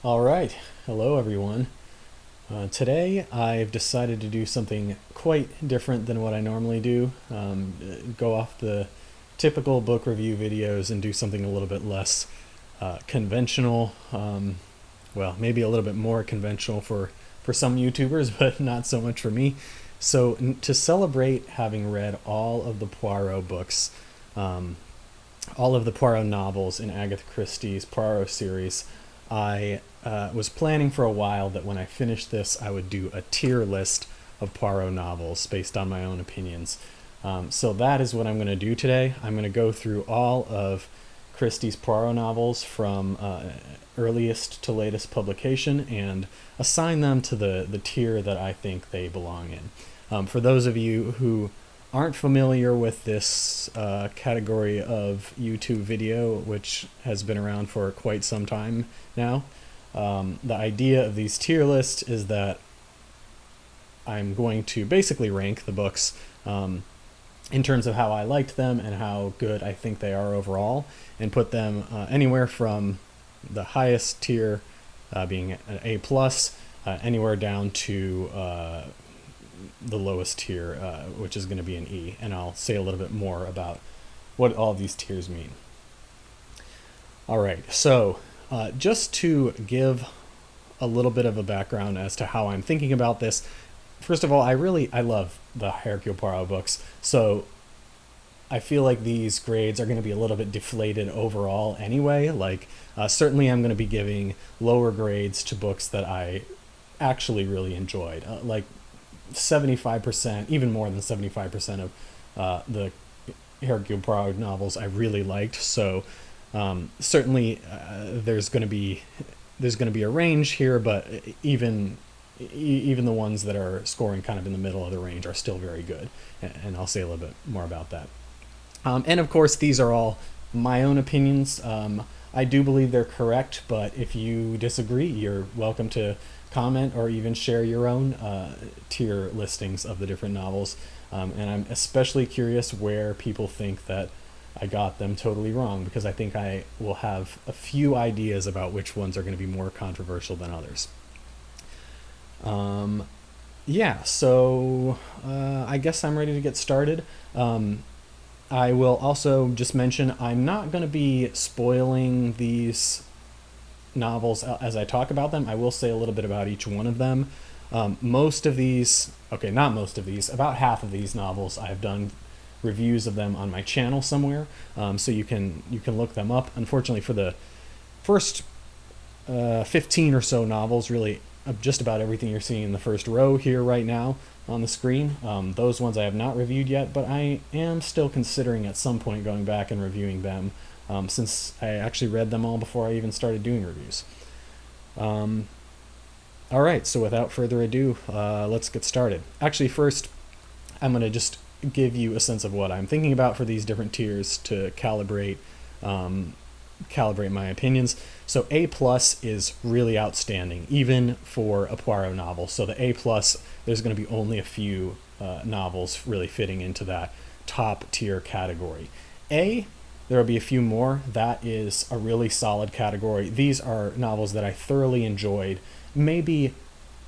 All right. Hello, everyone. Today I've decided to do something quite different than what I normally do. Go off the typical book review videos and do something a little bit less conventional. Well, maybe a little bit more conventional for some YouTubers, but not so much for me. So, to celebrate having read all of the Poirot books, um, all of the Poirot novels in Agatha Christie's Poirot series, I was planning for a while that when I finished this, I would do a tier list of Poirot novels based on my own opinions. So that is what I'm going to do today. I'm going to go through all of Christie's Poirot novels from earliest to latest publication and assign them to the tier that I think they belong in. For those of you who aren't familiar with this category of YouTube video, which has been around for quite some time now, the idea of these tier lists is that I'm going to basically rank the books in terms of how I liked them and how good I think they are overall, and put them anywhere from the highest tier being an A plus, anywhere down to the lowest tier, which is going to be an E, and I'll say a little bit more about what all these tiers mean. All right, so just to give a little bit of a background as to how I'm thinking about this. First of all, I love the Hercule Poirot books, so I feel like these grades are going to be a little bit deflated overall anyway. Like, certainly I'm going to be giving lower grades to books that I actually really enjoyed. Like 75%, even more than 75% of the Hercule Poirot novels I really liked. So certainly there's going to be a range here, but even the ones that are scoring kind of in the middle of the range are still very good, and I'll say a little bit more about that. And of course, these are all my own opinions. I do believe they're correct, but if you disagree, you're welcome to comment or even share your own tier listings of the different novels. And I'm especially curious where people think that I got them totally wrong, because I think I will have a few ideas about which ones are going to be more controversial than others. Yeah, so I guess I'm ready to get started. I will also just mention I'm not going to be spoiling these novels as I talk about them. I will say a little bit about each one of them. Most of these, okay, not most of these, about half of these novels I've done reviews of them on my channel somewhere, so you can look them up. Unfortunately, for the first 15 or so novels, really just about everything you're seeing in the first row here right now on the screen, those ones I have not reviewed yet, but I am still considering at some point going back and reviewing them, since I actually read them all before I even started doing reviews. All right, so without further ado, let's get started. Actually, first, I'm going to just give you a sense of what I'm thinking about for these different tiers to calibrate my opinions. So A plus is really outstanding, even for a Poirot novel. So the A plus, there's going to be only a few novels really fitting into that top tier category. A, there will be a few more. That is a really solid category. These are novels that I thoroughly enjoyed. Maybe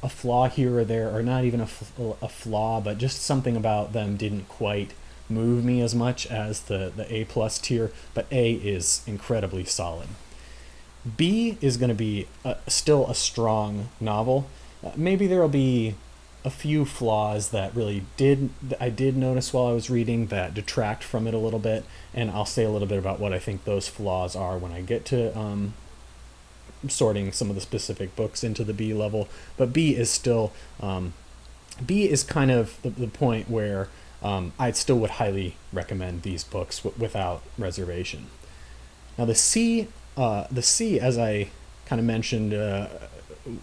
a flaw here or there, or not even a flaw, but just something about them didn't quite move me as much as the A plus tier, but A is incredibly solid. B is going to be still a strong novel. Maybe there will be a few flaws that I did notice while I was reading that detract from it a little bit, and I'll say a little bit about what I think those flaws are when I get to sorting some of the specific books into the B level. But B is still B is kind of the point where I still would highly recommend these books without reservation. Now the C, as I kind of mentioned,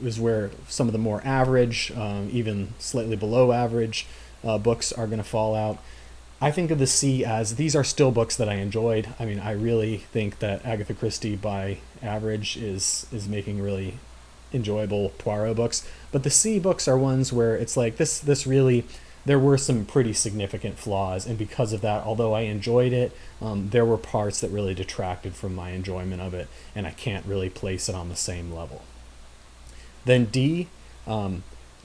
is where some of the more average, even slightly below average books are going to fall out. I think of the C as these are still books that I enjoyed. I mean, I really think that Agatha Christie by average is making really enjoyable Poirot books. But the C books are ones where it's like this really, there were some pretty significant flaws, and because of that, although I enjoyed it, there were parts that really detracted from my enjoyment of it, and I can't really place it on the same level. Then D,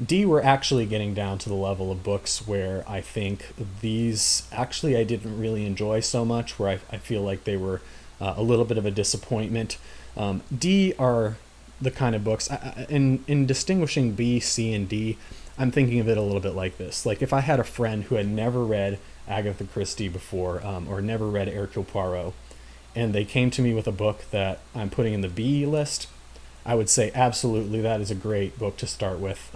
D, we're actually getting down to the level of books where I think these actually I didn't really enjoy so much, where I feel like they were a little bit of a disappointment. D are the kind of books, in distinguishing B, C, and D, I'm thinking of it a little bit like this. Like if I had a friend who had never read Agatha Christie before, or never read Hercule Poirot, and they came to me with a book that I'm putting in the B list, I would say absolutely that is a great book to start with.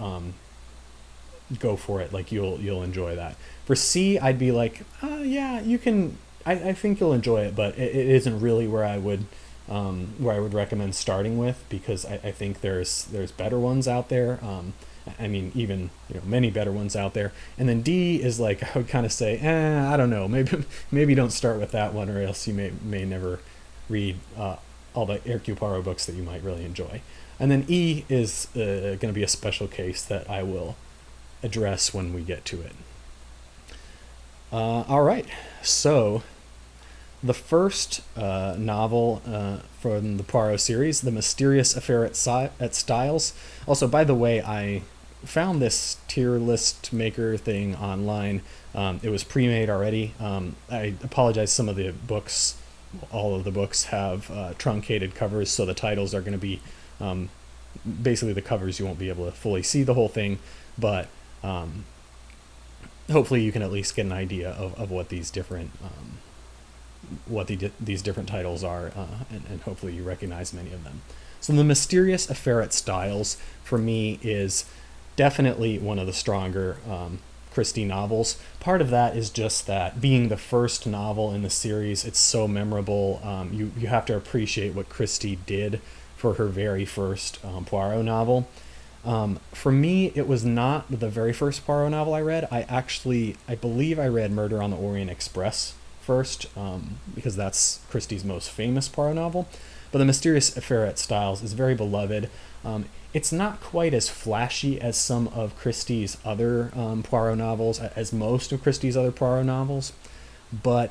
Go for it. Like you'll enjoy that. For C, I'd be like, yeah, you can. I think you'll enjoy it, but it isn't really where I would recommend starting with, because I think there's better ones out there. I mean, even many better ones out there. And then D is like, I would kind of say, I don't know, maybe don't start with that one, or else you may never read all the Hercule Poirot books that you might really enjoy. And then E is going to be a special case that I will address when we get to it. All right, so the first novel from the Poirot series, The Mysterious Affair at Styles. Also, by the way, I found this tier list maker thing online. It was pre-made already. I apologize, some of the books, all of the books have truncated covers, so the titles are going to be basically the covers. You won't be able to fully see the whole thing, but hopefully you can at least get an idea of what these different these different titles are, and hopefully you recognize many of them. So The Mysterious Affair at Styles, for me, is definitely one of the stronger Christie novels. Part of that is just that being the first novel in the series, it's so memorable. You have to appreciate what Christie did for her very first Poirot novel. For me, it was not the very first Poirot novel I read. I believe I read Murder on the Orient Express first, because that's Christie's most famous Poirot novel. But The Mysterious Affair at Styles is very beloved. It's not quite as flashy as some of Christie's other Poirot novels, as most of Christie's other Poirot novels, but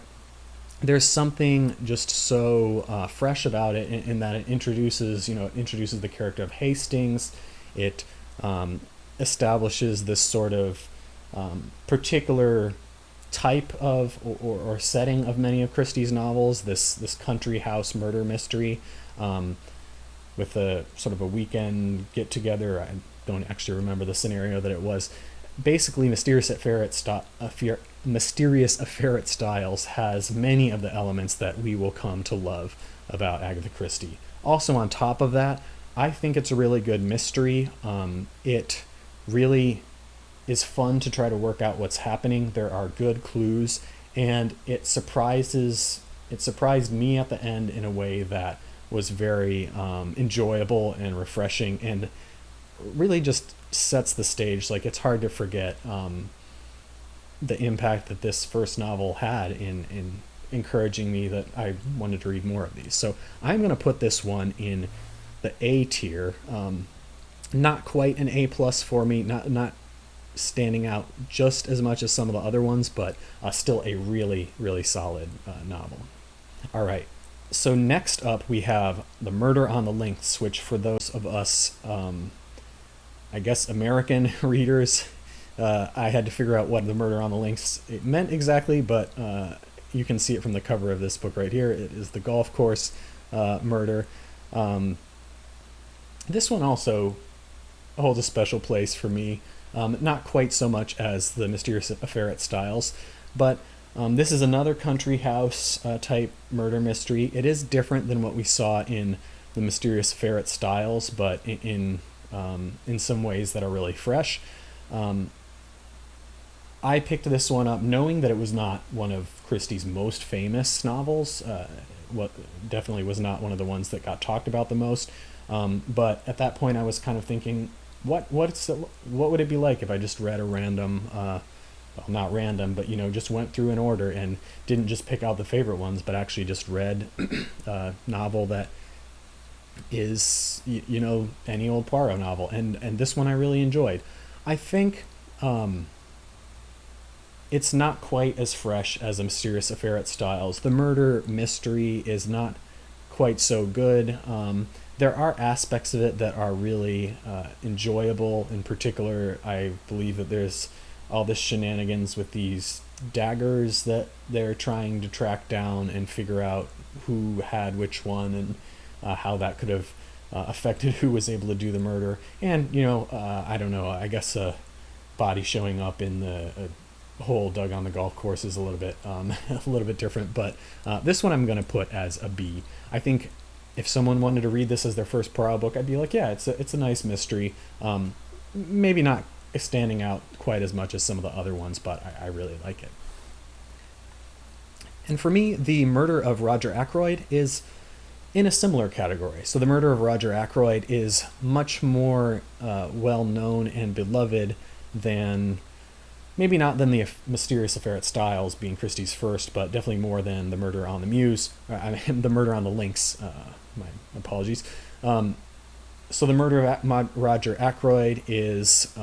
there's something just so fresh about it in that it introduces the character of Hastings. It establishes this sort of particular type of or setting of many of Christie's novels, this country house murder mystery, with a sort of a weekend get together. I don't actually remember the scenario that it was. Basically, Mysterious Affair at Styles has many of the elements that we will come to love about Agatha Christie. Also, on top of that, I think it's a really good mystery. It really is fun to try to work out what's happening. There are good clues, and it surprised me at the end in a way that was very enjoyable and refreshing, and really just sets the stage. Like, it's hard to forget the impact that this first novel had in encouraging me that I wanted to read more of these. So I'm going to put this one in the A tier. Not quite an A plus for me, not standing out just as much as some of the other ones, but still a really, really solid novel. All right, so next up we have The Murder on the Links, which for those of us, I guess, American readers, I had to figure out what The Murder on the Links it meant exactly, but you can see it from the cover of this book right here. It is the golf course murder. This one also holds a special place for me. Not quite so much as The Mysterious Affair at Styles, but this is another country house type murder mystery. It is different than what we saw in The Mysterious Affair at Styles, but in some ways that are really fresh. I picked this one up knowing that it was not one of Christie's most famous novels. Definitely was not one of the ones that got talked about the most. But at that point, I was kind of thinking, what would it be like if I just read a random, well, not random, but just went through an order and didn't just pick out the favorite ones, but actually just read a novel that is any old Poirot novel, and this one I really enjoyed. I think it's not quite as fresh as A Mysterious Affair at Styles. The murder mystery is not quite so good. there are aspects of it that are really enjoyable. In particular, I believe that there's all this shenanigans with these daggers that they're trying to track down and figure out who had which one, and how that could have affected who was able to do the murder. And I don't know, I guess a body showing up in the hole dug on the golf course is a little bit a little bit different. But this one I'm going to put as a B. I think if someone wanted to read this as their first Poirot book, I'd be like, yeah, it's a nice mystery. Maybe not standing out quite as much as some of the other ones, but I really like it. And for me, The Murder of Roger Ackroyd is in a similar category. So The Murder of Roger Ackroyd is much more well-known and beloved than, maybe not than The Mysterious Affair at Styles being Christie's first, but definitely more than The Murder on the Mews, The Murder on the Links, my apologies. So The Murder of Roger Ackroyd is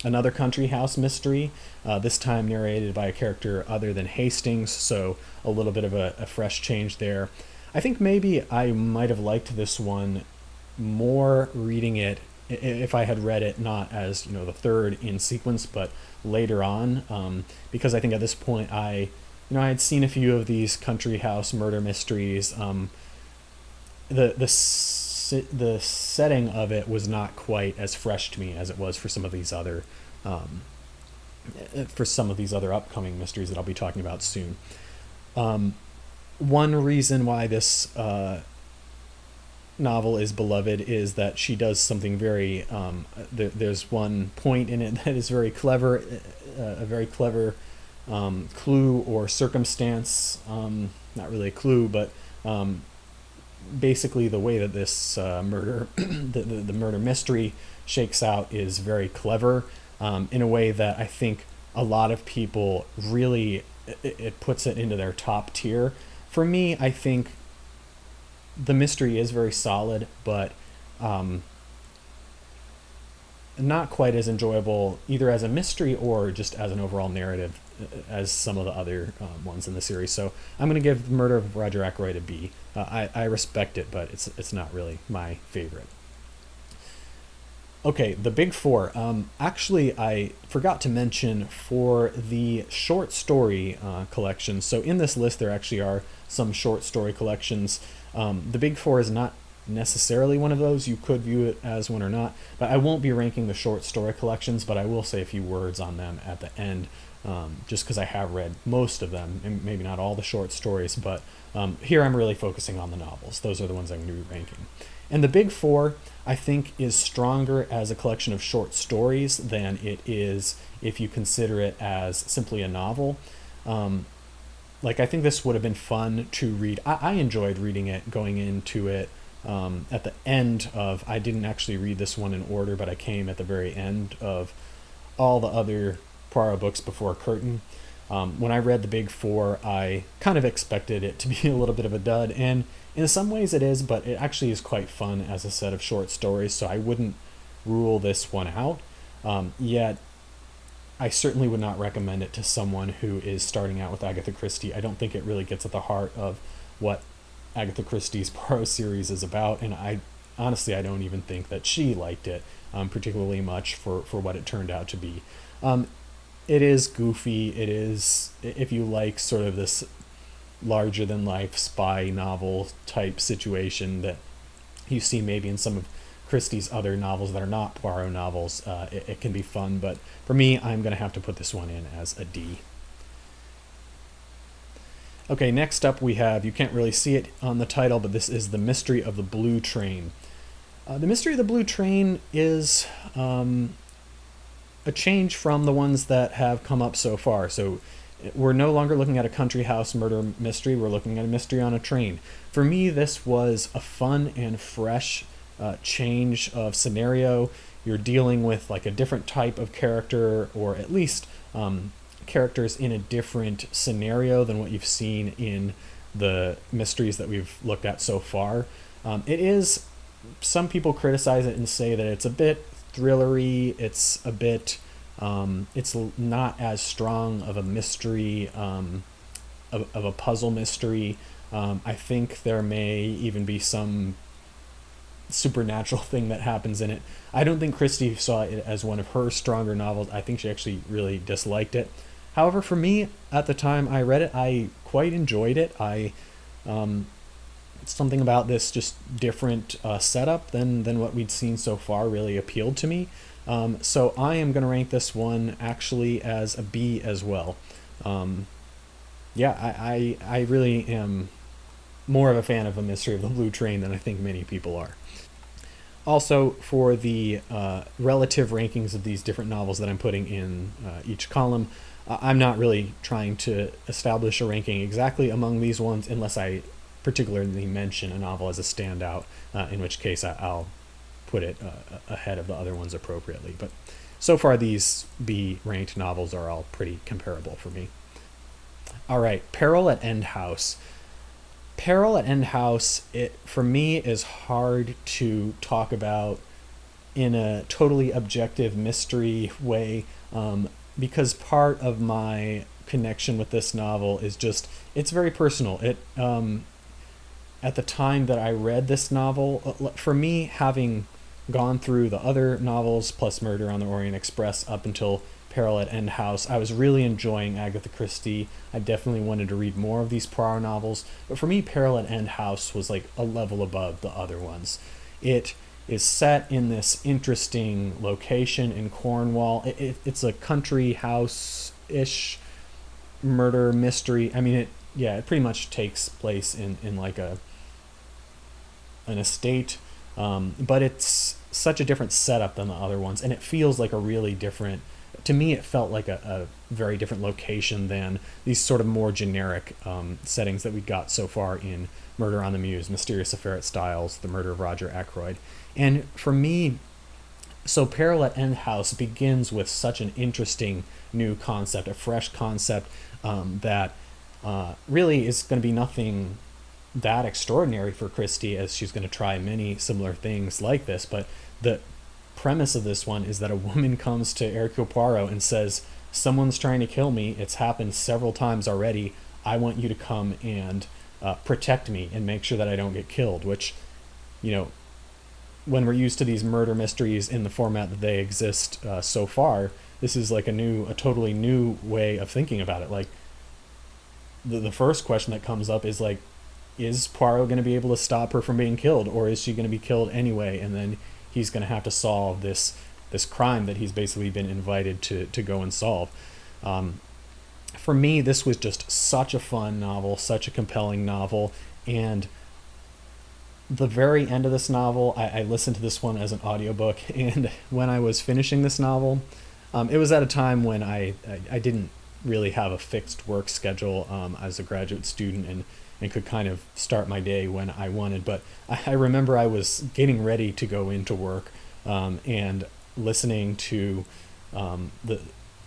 another country house mystery, this time narrated by a character other than Hastings, so a little bit of a fresh change there. I think maybe I might have liked this one more reading it if I had read it not as the third in sequence, but later on, because I think at this point I had seen a few of these country house murder mysteries. The setting of it was not quite as fresh to me as it was for some of these other upcoming mysteries that I'll be talking about soon. One reason why this novel is beloved is that she does something very there's one point in it that is very clever, a very clever clue or circumstance, not really a clue, but basically the way that this murder the murder mystery shakes out is very clever, in a way that I think a lot of people really, it puts it into their top tier. For me, I think the mystery is very solid, but not quite as enjoyable either as a mystery or just as an overall narrative as some of the other ones in the series. So I'm going to give Murder of Roger Ackroyd a B. I respect it, but it's not really my favorite. Okay, the Big Four. Actually, I forgot to mention for the short story collection. So in this list, there actually are some short story collections. The Big Four is not necessarily one of those. You could view it as one or not, but I won't be ranking the short story collections, but I will say a few words on them at the end, just because I have read most of them, and maybe not all the short stories, but here I'm really focusing on the novels. Those are the ones I'm going to be ranking. And the Big Four, I think, is stronger as a collection of short stories than it is if you consider it as simply a novel. I think this would have been fun to read. I enjoyed reading it, going into it at the end of, I didn't actually read this one in order, but I came at the very end of all the other Poirot books before Curtain. When I read the Big Four, I kind of expected it to be a little bit of a dud, and in some ways it is, but it actually is quite fun as a set of short stories, so I wouldn't rule this one out. Yet, I certainly would not recommend it to someone who is starting out with Agatha Christie. I don't think it really gets at the heart of what Agatha Christie's Poirot series is about, and I don't even think that she liked it particularly much for what it turned out to be. It is goofy. It is, if you like sort of this larger-than-life spy novel type situation that you see maybe in some of Christie's other novels that are not Poirot novels, it can be fun, but for me, I'm going to have to put this one in as a D. Okay, next up we have, you can't really see it on the title, but this is The Mystery of the Blue Train. The Mystery of the Blue Train is a change from the ones that have come up so far. So we're no longer looking at a country house murder mystery, we're looking at a mystery on a train. For me, this was a fun and fresh change of scenario. You're dealing with like a different type of character, or at least characters in a different scenario than what you've seen in the mysteries that we've looked at so far. It is, some people criticize it and say that it's a bit thrillery, it's a bit it's not as strong of a mystery, of a puzzle mystery. I think there may even be some supernatural thing that happens in it. I don't think Christie saw it as one of her stronger novels. I think she actually really disliked it. However, for me, at the time I read it, I quite enjoyed it. Something about this just different setup than what we'd seen so far really appealed to me. So I am going to rank this one actually as a B as well. I really am more of a fan of A Mystery of the Blue Train than I think many people are. Also, for the relative rankings of these different novels that I'm putting in each column, I'm not really trying to establish a ranking exactly among these ones unless I particularly mention a novel as a standout, in which case I'll put it ahead of the other ones appropriately. But so far, these B ranked novels are all pretty comparable for me. All right, Peril at End House. Peril at End House, it for me is hard to talk about in a totally objective mystery way, because part of my connection with this novel is just it's very personal. It at the time that I read this novel, for me, having gone through the other novels plus Murder on the Orient Express up until Peril at End House, I was really enjoying Agatha Christie. I definitely wanted to read more of these Poirot novels, but for me, Peril at End House was like a level above the other ones. It is set in this interesting location in Cornwall. It's a country house-ish murder mystery. I mean, it pretty much takes place in like an estate, but it's such a different setup than the other ones, and it feels like a really different. To me, it felt like a very different location than these sort of more generic settings that we got so far in Murder on the Mews, Mysterious Affair at Styles, The Murder of Roger Ackroyd. And for me, so Peril at End House begins with such an interesting new concept, a fresh concept that really is going to be nothing that extraordinary for Christie, as she's going to try many similar things like this. But the premise of this one is that a woman comes to Hercule Poirot and says, someone's trying to kill me. It's happened several times already. I want you to come and protect me and make sure that I don't get killed, which, when we're used to these murder mysteries in the format that they exist so far, this is like a totally new way of thinking about it. Like, the first question that comes up is like, is Poirot going to be able to stop her from being killed, or is she going to be killed anyway? And then he's going to have to solve this crime that he's basically been invited to go and solve. For me, this was just such a fun novel, such a compelling novel, and the very end of this novel, I listened to this one as an audiobook, and when I was finishing this novel, it was at a time when I didn't really have a fixed work schedule as a graduate student, and could kind of start my day when I wanted. But I remember I was getting ready to go into work and listening to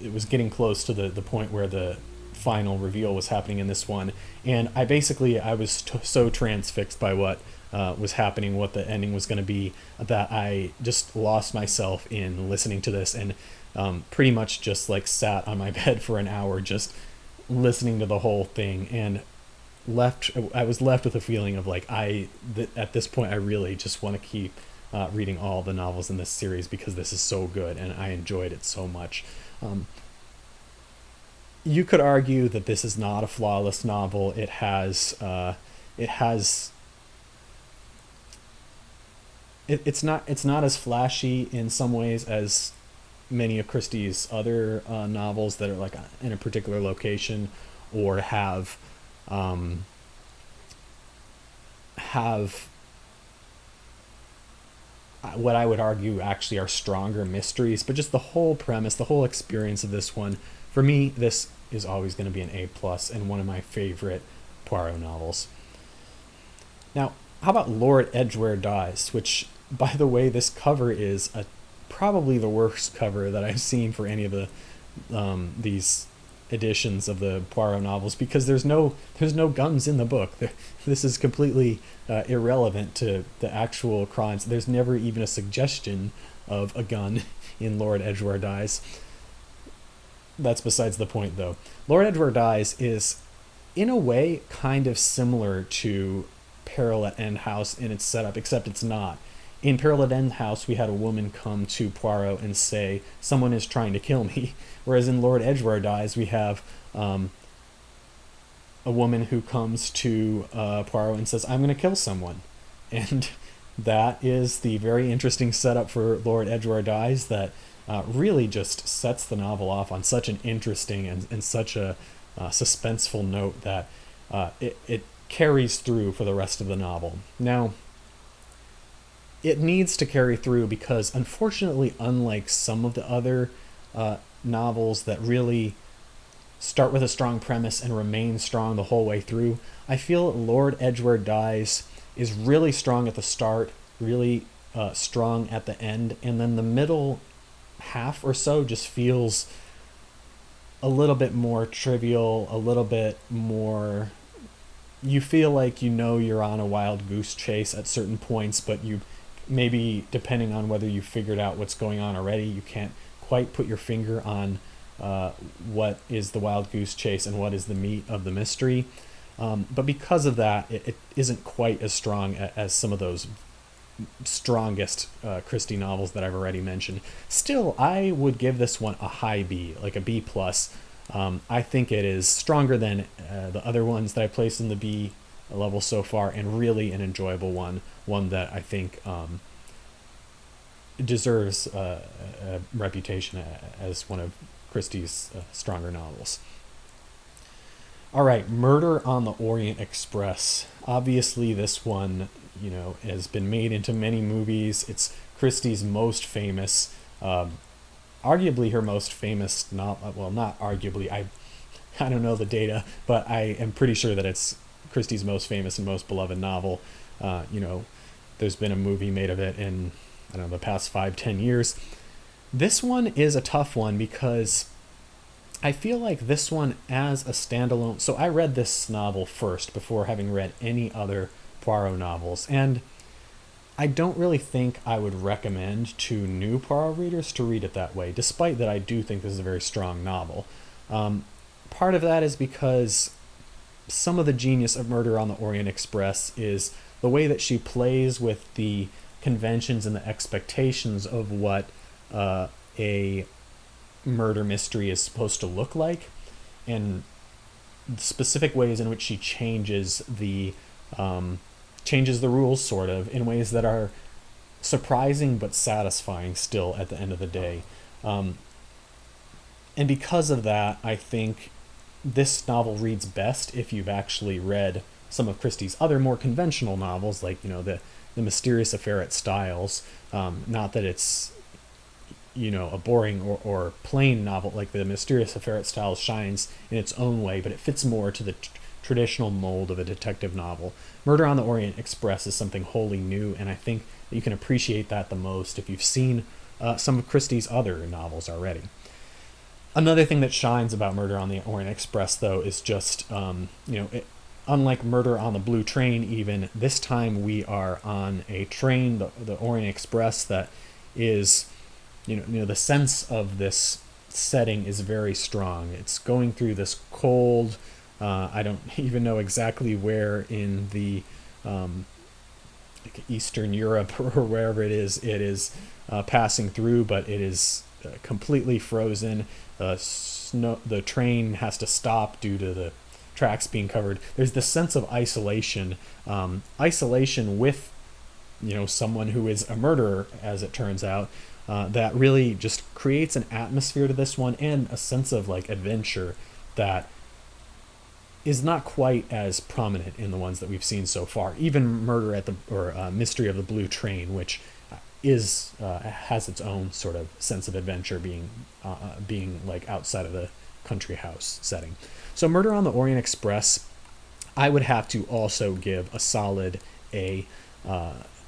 it was getting close to the point where the final reveal was happening in this one, and I was so transfixed by what was happening, what the ending was going to be, that I just lost myself in listening to this, and pretty much just like sat on my bed for an hour just listening to the whole thing, and I was left with a feeling of like at this point I really just want to keep reading all the novels in this series because this is so good and I enjoyed it so much. You could argue that this is not a flawless novel. It's not as flashy in some ways as many of Christie's other novels that are like in a particular location or have what I would argue actually are stronger mysteries, but just the whole premise, the whole experience of this one, for me, this is always going to be an A+ and one of my favorite Poirot novels. Now, how about Lord Edgware Dies, which, by the way, this cover is probably the worst cover that I've seen for any of the these editions of the Poirot novels, because there's no guns in the book. This is completely irrelevant to the actual crimes. There's never even a suggestion of a gun in Lord Edgware Dies. That's besides the point, though. Lord Edgware Dies is, in a way, kind of similar to Peril at End House in its setup, except it's not. In Parallel End House, we had a woman come to Poirot and say, someone is trying to kill me. Whereas in Lord Edgware Dies, we have a woman who comes to Poirot and says, I'm going to kill someone. And that is the very interesting setup for Lord Edgware Dies that really just sets the novel off on such an interesting and such a suspenseful note that it carries through for the rest of the novel. Now, it needs to carry through because, unfortunately, unlike some of the other novels that really start with a strong premise and remain strong the whole way through, I feel Lord Edgware Dies is really strong at the start, really strong at the end, and then the middle half or so just feels a little bit more trivial, a little bit more... You feel like you know you're on a wild goose chase at certain points, but you maybe, depending on whether you figured out what's going on already, you can't quite put your finger on what is the wild goose chase and what is the meat of the mystery. But because of that, it isn't quite as strong as some of those strongest Christie novels that I've already mentioned. Still, I would give this one a high B, like a B+. I think it is stronger than the other ones that I placed in the B level so far, and really an enjoyable one that I think deserves a reputation as one of Christie's stronger novels. All right, Murder on the Orient Express. Obviously, this one, has been made into many movies. It's Christie's most famous, arguably her most famous novel. Well, not arguably. I don't know the data, but I am pretty sure that it's Christie's most famous and most beloved novel. There's been a movie made of it in, the past 5-10 years. This one is a tough one because I feel like this one as a standalone... So I read this novel first before having read any other Poirot novels, and I don't really think I would recommend to new Poirot readers to read it that way, despite that I do think this is a very strong novel. Part of that is because some of the genius of Murder on the Orient Express is the way that she plays with the conventions and the expectations of what a murder mystery is supposed to look like, and specific ways in which she changes the rules, sort of, in ways that are surprising but satisfying still at the end of the day. And because of that, I think this novel reads best if you've actually read some of Christie's other more conventional novels, like, the Mysterious Affair at Styles. Not that it's, a boring or plain novel. Like, the Mysterious Affair at Styles shines in its own way, but it fits more to the traditional mold of a detective novel. Murder on the Orient Express is something wholly new, and I think that you can appreciate that the most if you've seen some of Christie's other novels already. Another thing that shines about Murder on the Orient Express, though, is just, unlike Murder on the Blue Train even, this time we are on a train, the Orient Express, that is, the sense of this setting is very strong. It's going through this cold, I don't even know exactly where in the Eastern Europe or wherever it is passing through, but it is completely frozen. The train has to stop due to the tracks being covered. There's this sense of isolation with someone who is a murderer, as it turns out, that really just creates an atmosphere to this one, and a sense of adventure that is not quite as prominent in the ones that we've seen so far. Even Mystery of the Blue Train, which has its own sort of sense of adventure, being outside of the country house setting. So Murder on the Orient Express, I would have to also give a solid A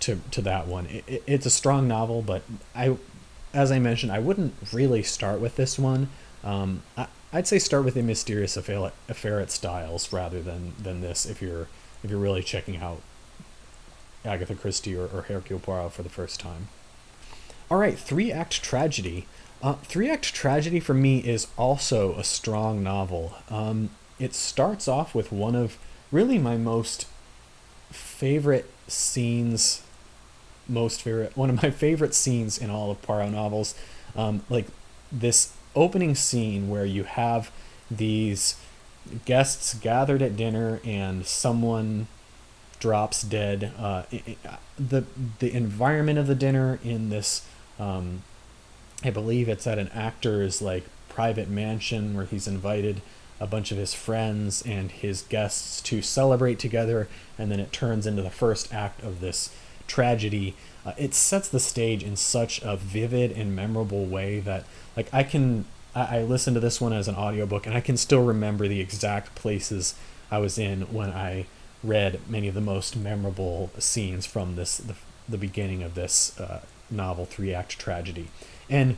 to that one. It's a strong novel, but as I mentioned, I wouldn't really start with this one. I'd say start with A Mysterious Affair at Styles rather than this if you're really checking out Agatha Christie or Hercule Poirot for the first time. All right, 3-Act Tragedy. 3-Act Tragedy for me is also a strong novel. It starts off with one of really my most favorite scenes one of my favorite scenes in all of Poirot novels. Like this opening scene where you have these guests gathered at dinner and someone drops dead. The environment of the dinner in this, I believe it's at an actor's like private mansion where he's invited a bunch of his friends and his guests to celebrate together, and then it turns into the first act of this tragedy. It sets the stage in such a vivid and memorable way that like I listened to this one as an audiobook and I can still remember the exact places I was in when I read many of the most memorable scenes from the beginning of this novel, three-act tragedy. And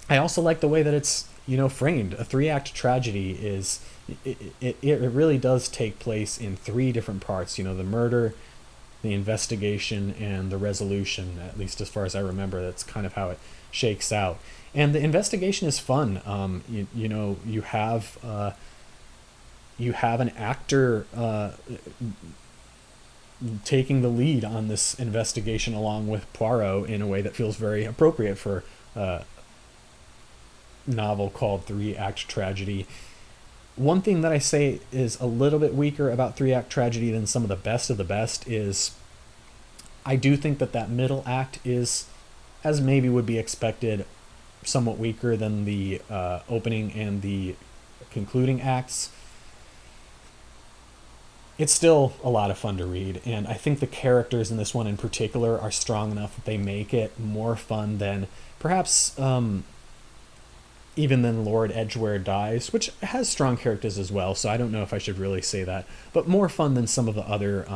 I also like the way that it's framed. A three-act tragedy is it really does take place in three different parts. The murder, the investigation, and the resolution. At least as far as I remember, that's kind of how it shakes out. And the investigation is fun. You have an actor taking the lead on this investigation along with Poirot in a way that feels very appropriate for a novel called Three Act Tragedy. One thing that I say is a little bit weaker about Three Act Tragedy than some of the best is I do think that middle act is, as maybe would be expected, somewhat weaker than the opening and the concluding acts. It's still a lot of fun to read, and I think the characters in this one in particular are strong enough that they make it more fun than perhaps even than Lord Edgware Dies, which has strong characters as well, so I don't know if I should really say that, but more fun than some of the other,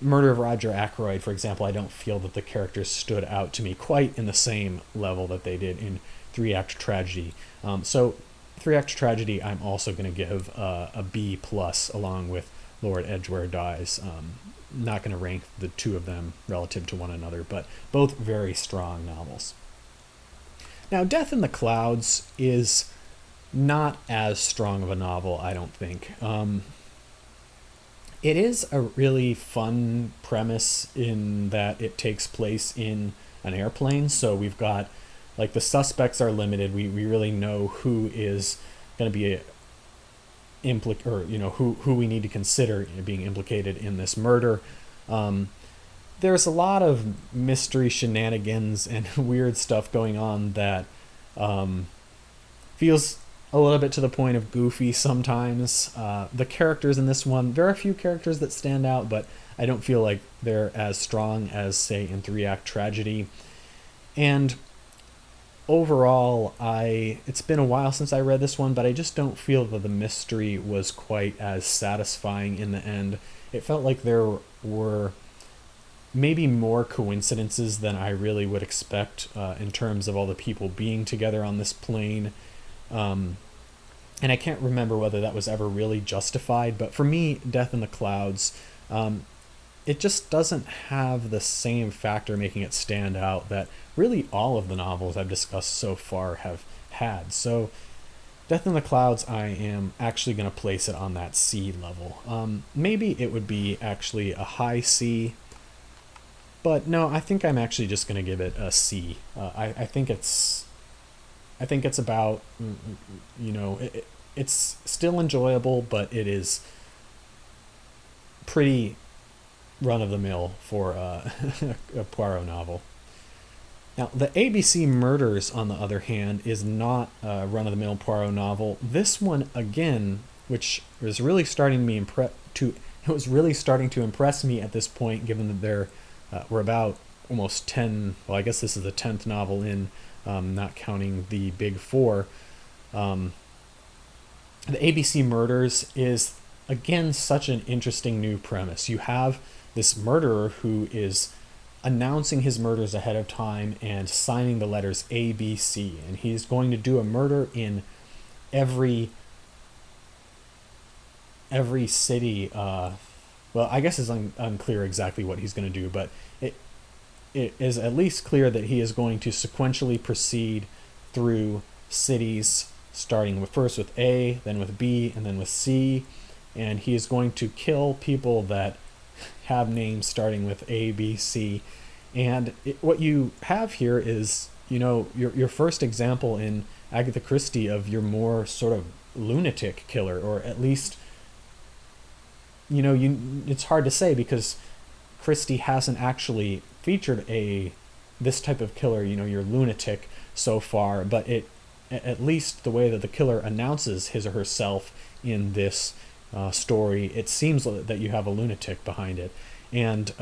Murder of Roger Ackroyd, for example. I don't feel that the characters stood out to me quite in the same level that they did in Three Act Tragedy. So Three Act Tragedy I'm also going to give a B plus along with Lord Edgware Dies. Not going to rank the two of them relative to one another, but both very strong novels. Now, Death in the Clouds is not as strong of a novel, I don't think. It is a really fun premise in that it takes place in an airplane, so we've got, like, the suspects are limited. We really know who is going to be who we need to consider being implicated in this murder. There's a lot of mystery shenanigans and weird stuff going on that feels a little bit to the point of goofy sometimes. The characters in this one, there are a few characters that stand out, but I don't feel like they're as strong as, say, in Three Act Tragedy. And overall, it's been a while since I read this one, but I just don't feel that the mystery was quite as satisfying in the end. It felt like there were maybe more coincidences than I really would expect in terms of all the people being together on this plane. And I can't remember whether that was ever really justified, but for me, Death in the Clouds, it just doesn't have the same factor making it stand out that really all of the novels I've discussed so far have had. So Death in the Clouds, I am actually going to place it on that C level. Maybe it would be actually a high C, but no, I think I'm actually just going to give it a C. I think it's about, it's still enjoyable, but it is pretty run-of-the-mill for a Poirot novel. Now, the ABC Murders, on the other hand, is not a run-of-the-mill Poirot novel. This one, again, which was really starting to impress me at this point, given that we're about almost 10. Well, I guess this is the 10th novel in, not counting the big four. The ABC Murders is, again, such an interesting new premise. You have this murderer who is announcing his murders ahead of time and signing the letters ABC, and he's going to do a murder in every city. Well, I guess it's unclear exactly what he's going to do, but it is at least clear that he is going to sequentially proceed through cities, starting first with A, then with B, and then with C, and he is going to kill people that have names starting with A, B, C. And what you have here is, your first example in Agatha Christie of your more sort of lunatic killer, or at least, it's hard to say because Christie hasn't actually featured this type of killer, your lunatic so far, but at least the way that the killer announces his or herself in this story, it seems that you have a lunatic behind it. And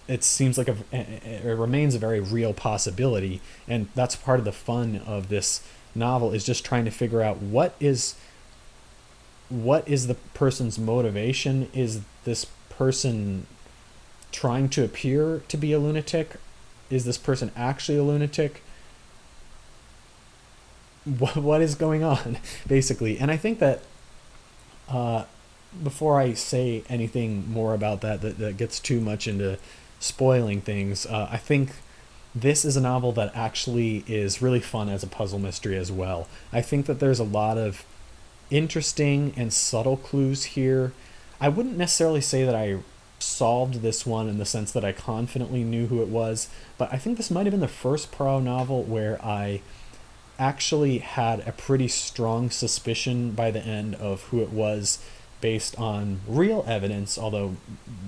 it seems like it remains a very real possibility, and that's part of the fun of this novel, is just trying to figure out what is the person's motivation. Is this person trying to appear to be a lunatic? Is this person actually a lunatic? What is going on, basically? And I think that before I say anything more about that gets too much into spoiling things, I think this is a novel that actually is really fun as a puzzle mystery as well. I think that there's a lot of interesting and subtle clues here. I wouldn't necessarily say that I solved this one in the sense that I confidently knew who it was, but I think this might have been the first Poirot novel where I actually had a pretty strong suspicion by the end of who it was, based on real evidence, although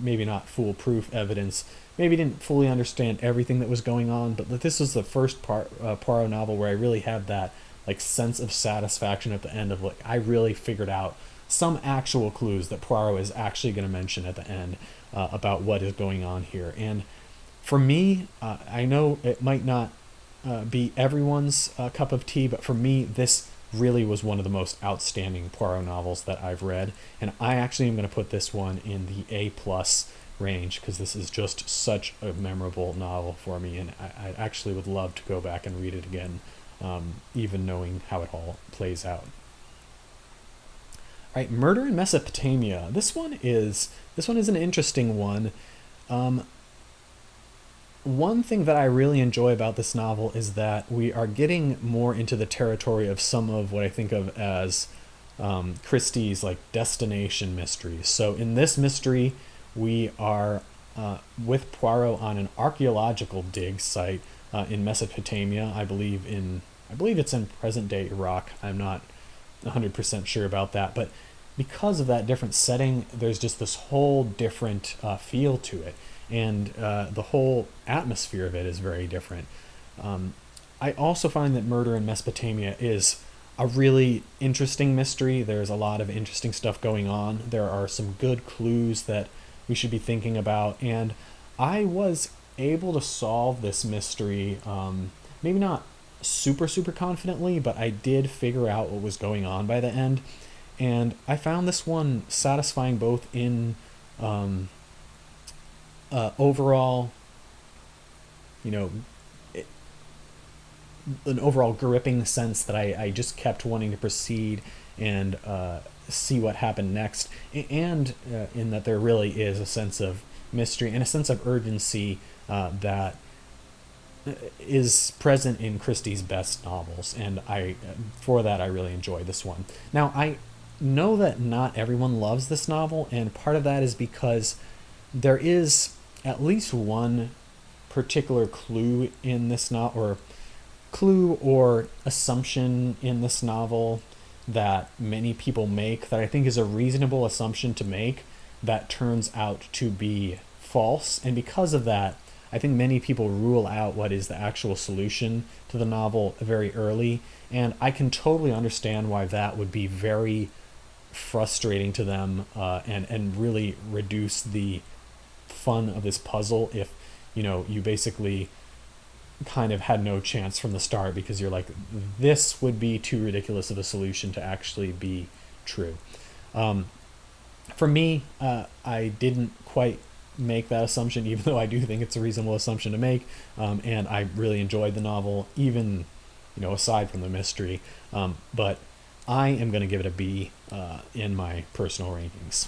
maybe not foolproof evidence. Maybe didn't fully understand everything that was going on, but that this was the first Poirot novel where I really had that sense of satisfaction at the end of I really figured out some actual clues that Poirot is actually going to mention at the end about what is going on here. And for me, I know it might not be everyone's cup of tea, but for me, this really was one of the most outstanding Poirot novels that I've read, and I actually am going to put this one in the A+ range because this is just such a memorable novel for me, and I actually would love to go back and read it again, even knowing how it all plays out. All right, Murder in Mesopotamia. This one is an interesting one. One thing that I really enjoy about this novel is that we are getting more into the territory of some of what I think of as Christie's destination mysteries. So in this mystery, we are with Poirot on an archaeological dig site in Mesopotamia. I believe it's in present-day Iraq. I'm not 100% sure about that, but because of that different setting, there's just this whole different feel to it. And the whole atmosphere of it is very different. I also find that Murder in Mesopotamia is a really interesting mystery. There's a lot of interesting stuff going on. There are some good clues that we should be thinking about. And I was able to solve this mystery, maybe not super confidently, but I did figure out what was going on by the end. And I found this one satisfying both in overall, an overall gripping sense that I just kept wanting to proceed and see what happened next, and in that there really is a sense of mystery and a sense of urgency that is present in Christie's best novels, and for that I really enjoy this one. Now, I know that not everyone loves this novel, and part of that is because there is at least one particular clue in this novel, or assumption in this novel that many people make that I think is a reasonable assumption to make that turns out to be false. And because of that, I think many people rule out what is the actual solution to the novel very early. And I can totally understand why that would be very frustrating to them and really reduce the fun of this puzzle if you basically kind of had no chance from the start because you're this would be too ridiculous of a solution to actually be true. For me, I didn't quite make that assumption, even though I do think it's a reasonable assumption to make, and I really enjoyed the novel, even aside from the mystery, but I am going to give it a B in my personal rankings.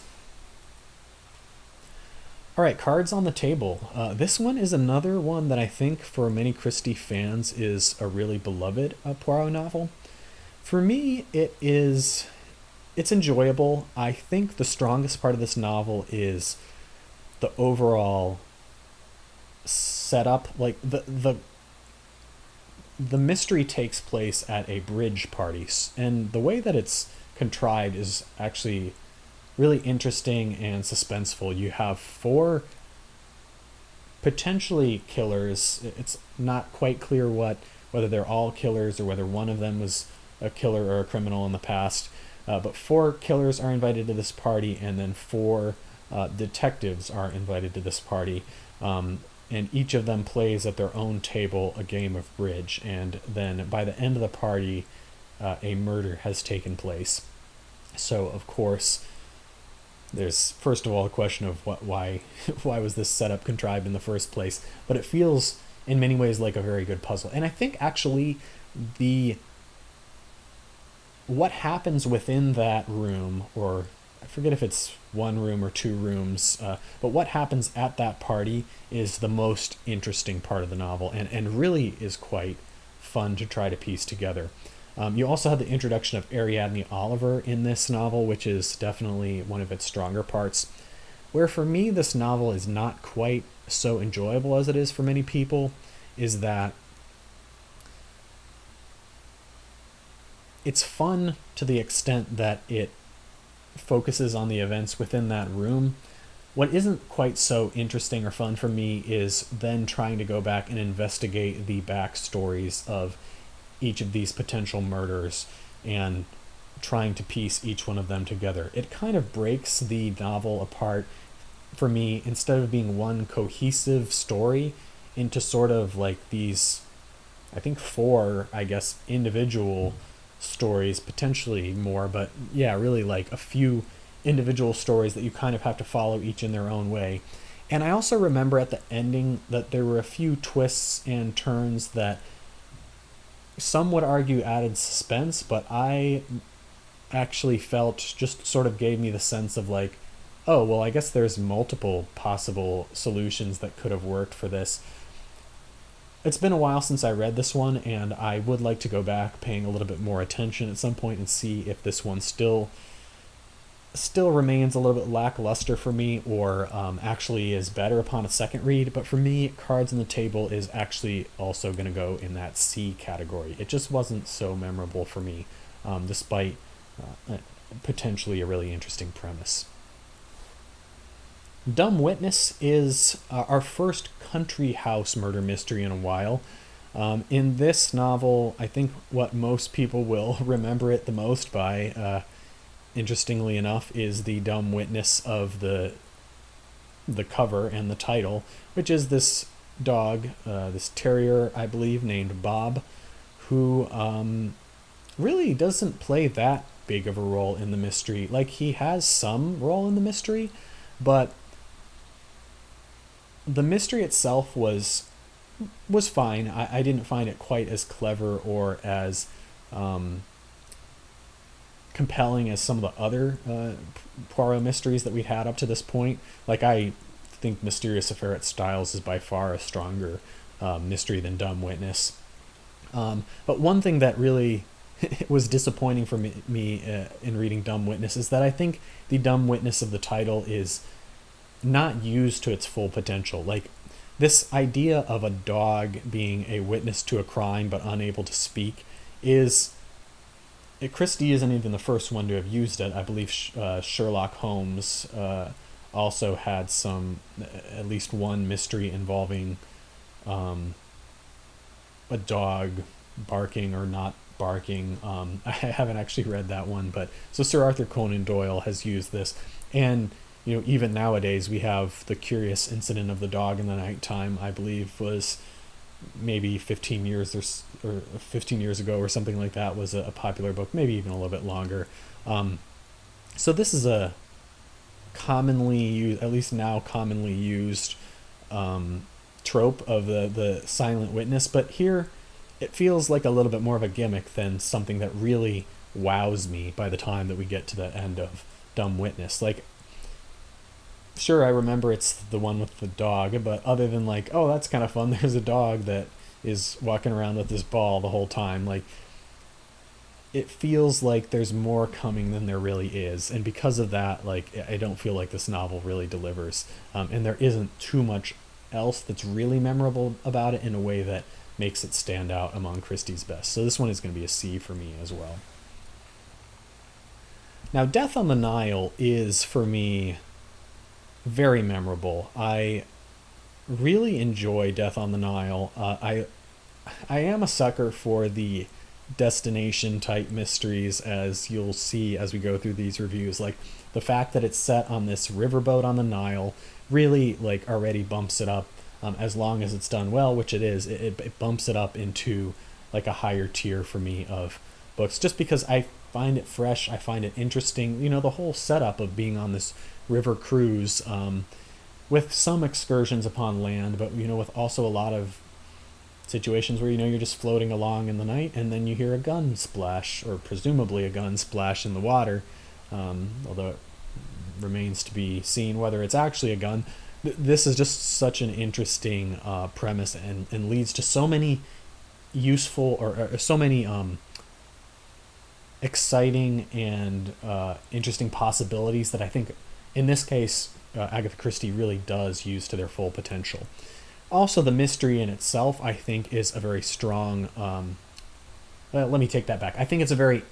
All right, Cards on the Table. This one is another one that I think for many Christie fans is a really beloved Poirot novel. For me, it's enjoyable. I think the strongest part of this novel is the overall setup, like the mystery takes place at a bridge party, and the way that it's contrived is actually really interesting and suspenseful. You have four potentially killers. It's not quite clear whether they're all killers or whether one of them was a killer or a criminal in the past. But four killers are invited to this party, and then four detectives are invited to this party. And each of them plays at their own table a game of bridge. And then by the end of the party, a murder has taken place. So, of course, there's first of all a question of why was this setup contrived in the first place, but it feels in many ways like a very good puzzle. And I think actually what happens within that room, or I forget if it's one room or two rooms, but what happens at that party is the most interesting part of the novel, and really is quite fun to try to piece together. You also have the introduction of Ariadne Oliver in this novel, which is definitely one of its stronger parts. Where for me this novel is not quite so enjoyable as it is for many people is that it's fun to the extent that it focuses on the events within that room. What isn't quite so interesting or fun for me is then trying to go back and investigate the backstories of each of these potential murders and trying to piece each one of them together. It kind of breaks the novel apart for me, instead of being one cohesive story, into sort of like these, I think four, I guess, individual stories, potentially more, but yeah, really like a few individual stories that you kind of have to follow each in their own way. And I also remember at the ending that there were a few twists and turns that some would argue added suspense, but I actually felt just sort of gave me the sense of like, oh, well, I guess there's multiple possible solutions that could have worked for this. It's been a while since I read this one, and I would like to go back paying a little bit more attention at some point and see if this one still remains a little bit lackluster for me, or actually is better upon a second read. But for me, Cards on the Table is actually also going to go in that C category. It just wasn't so memorable for me, despite potentially a really interesting premise. Dumb Witness is our first country house murder mystery in a while. In this novel, I think what most people will remember it the most by, interestingly enough, is the dumb witness of the cover and the title, which is this dog, this terrier, I believe, named Bob, who really doesn't play that big of a role in the mystery. Like, he has some role in the mystery, but the mystery itself was fine. I didn't find it quite as clever or as compelling as some of the other Poirot mysteries that we'd had up to this point. Like, I think Mysterious Affair at Styles is by far a stronger mystery than Dumb Witness. But one thing that really was disappointing for me in reading Dumb Witness is that I think the dumb witness of the title is not used to its full potential. Like, this idea of a dog being a witness to a crime but unable to speak is... Christie isn't even the first one to have used it. I believe Sherlock Holmes also had at least one mystery involving a dog barking or not barking. I haven't actually read that one, but so Sir Arthur Conan Doyle has used this. And even nowadays we have The Curious Incident of the Dog in the Nighttime, I believe was maybe 15 years or 15 years ago or something like that, was a popular book, maybe even a little bit longer. So this is a commonly used, at least now commonly used, trope of the silent witness, but here it feels like a little bit more of a gimmick than something that really wows me by the time that we get to the end of Dumb Witness. Like, sure, I remember it's the one with the dog, but other than like, oh, that's kind of fun, there's a dog that is walking around with this ball the whole time, like, it feels like there's more coming than there really is, and because of that, like, I don't feel like this novel really delivers, and there isn't too much else that's really memorable about it in a way that makes it stand out among Christie's best. So this one is going to be a C for me as well. Now, Death on the Nile is, for me, very memorable. I really enjoy Death on the Nile. I am a sucker for the destination type mysteries, as you'll see as we go through these reviews. Like, the fact that it's set on this riverboat on the Nile really, like, already bumps it up, as long as it's done well, which it is. It bumps it up into like a higher tier for me of books, just because I find it fresh, I find it interesting. The whole setup of being on this river cruise, with some excursions upon land, but with also a lot of situations where you're just floating along in the night, and then you hear a gun splash, or presumably a gun splash in the water, although it remains to be seen whether it's actually a gun. This is just such an interesting premise, and leads to so many useful, or so many exciting and interesting possibilities that I think in this case Agatha Christie really does use to their full potential. Also, the mystery in itself, I think, is a very strong... well, let me take that back. I think it's a very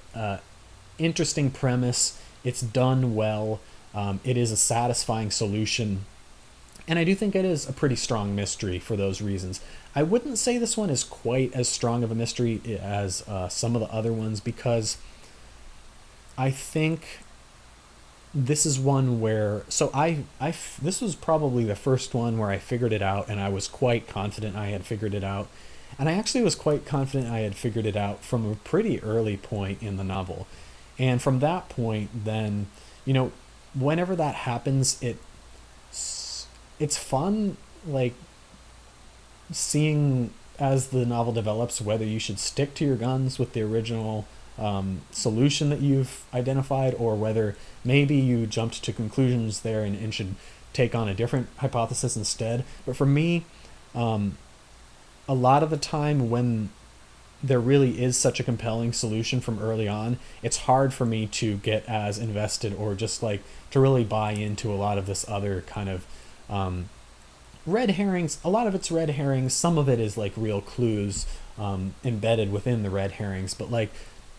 interesting premise. It's done well. It is a satisfying solution. And I do think it is a pretty strong mystery for those reasons. I wouldn't say this one is quite as strong of a mystery as some of the other ones, because I think this is one where... So this was probably the first one where I figured it out, and I was quite confident I had figured it out. And I actually was quite confident I had figured it out from a pretty early point in the novel. And from that point, then, whenever that happens, it's fun, like, seeing as the novel develops whether you should stick to your guns with the original solution that you've identified, or whether maybe you jumped to conclusions there and should take on a different hypothesis instead. But for me, a lot of the time when there really is such a compelling solution from early on, it's hard for me to get as invested, or just like to really buy into a lot of this other kind of red herrings. A lot of it's red herrings. Some of it is like real clues embedded within the red herrings, but like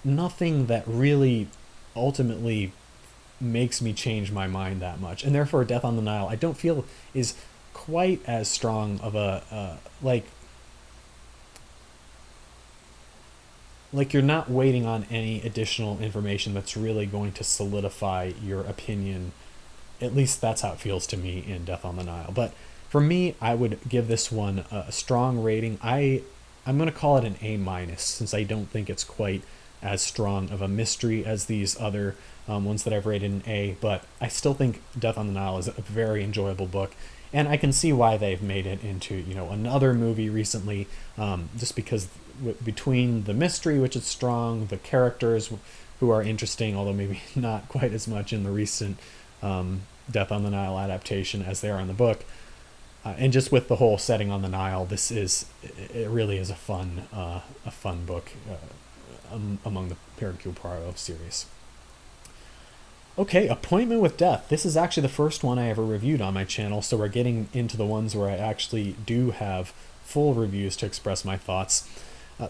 nothing that really ultimately makes me change my mind that much. And therefore, Death on the Nile, I don't feel is quite as strong of a like you're not waiting on any additional information that's really going to solidify your opinion. At least that's how it feels to me in Death on the Nile. But for me, I would give this one a strong rating. I'm going to call it an A-, since I don't think it's quite as strong of a mystery as these other ones that I've rated an A. But I still think Death on the Nile is a very enjoyable book. And I can see why they've made it into, another movie recently, just because between the mystery, which is strong, the characters who are interesting, although maybe not quite as much in the recent Death on the Nile adaptation as they are in the book, and just with the whole setting on the Nile, it really is a fun book among the Hercule Poirot series. Okay, Appointment with Death. This is actually the first one I ever reviewed on my channel, so we're getting into the ones where I actually do have full reviews to express my thoughts.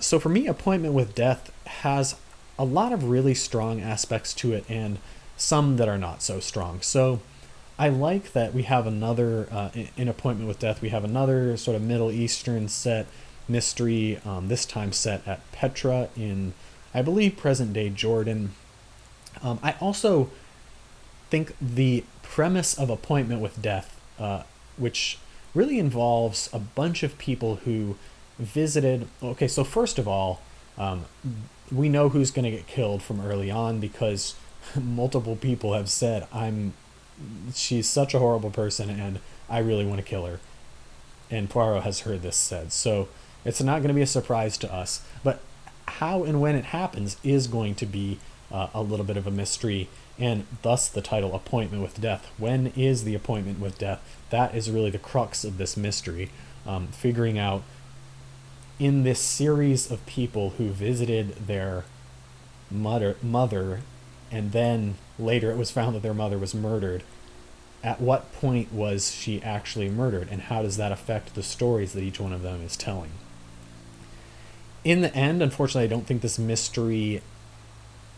So for me, Appointment with Death has a lot of really strong aspects to it, and some that are not so strong. So I like that we have another, in Appointment with Death, we have another sort of Middle Eastern set mystery, this time set at Petra in, I believe, present-day Jordan. I also think the premise of Appointment with Death, which really involves a bunch of people who visited... Okay, so first of all, we know who's going to get killed from early on, because multiple people have said, she's such a horrible person and I really want to kill her. And Poirot has heard this said. So it's not going to be a surprise to us. But how and when it happens is going to be a little bit of a mystery, and thus the title Appointment with Death. When is the appointment with death? That is really the crux of this mystery. Figuring out, in this series of people who visited their mother, and then later it was found that their mother was murdered. At what point was she actually murdered, and how does that affect the stories that each one of them is telling? In the end, unfortunately, I don't think this mystery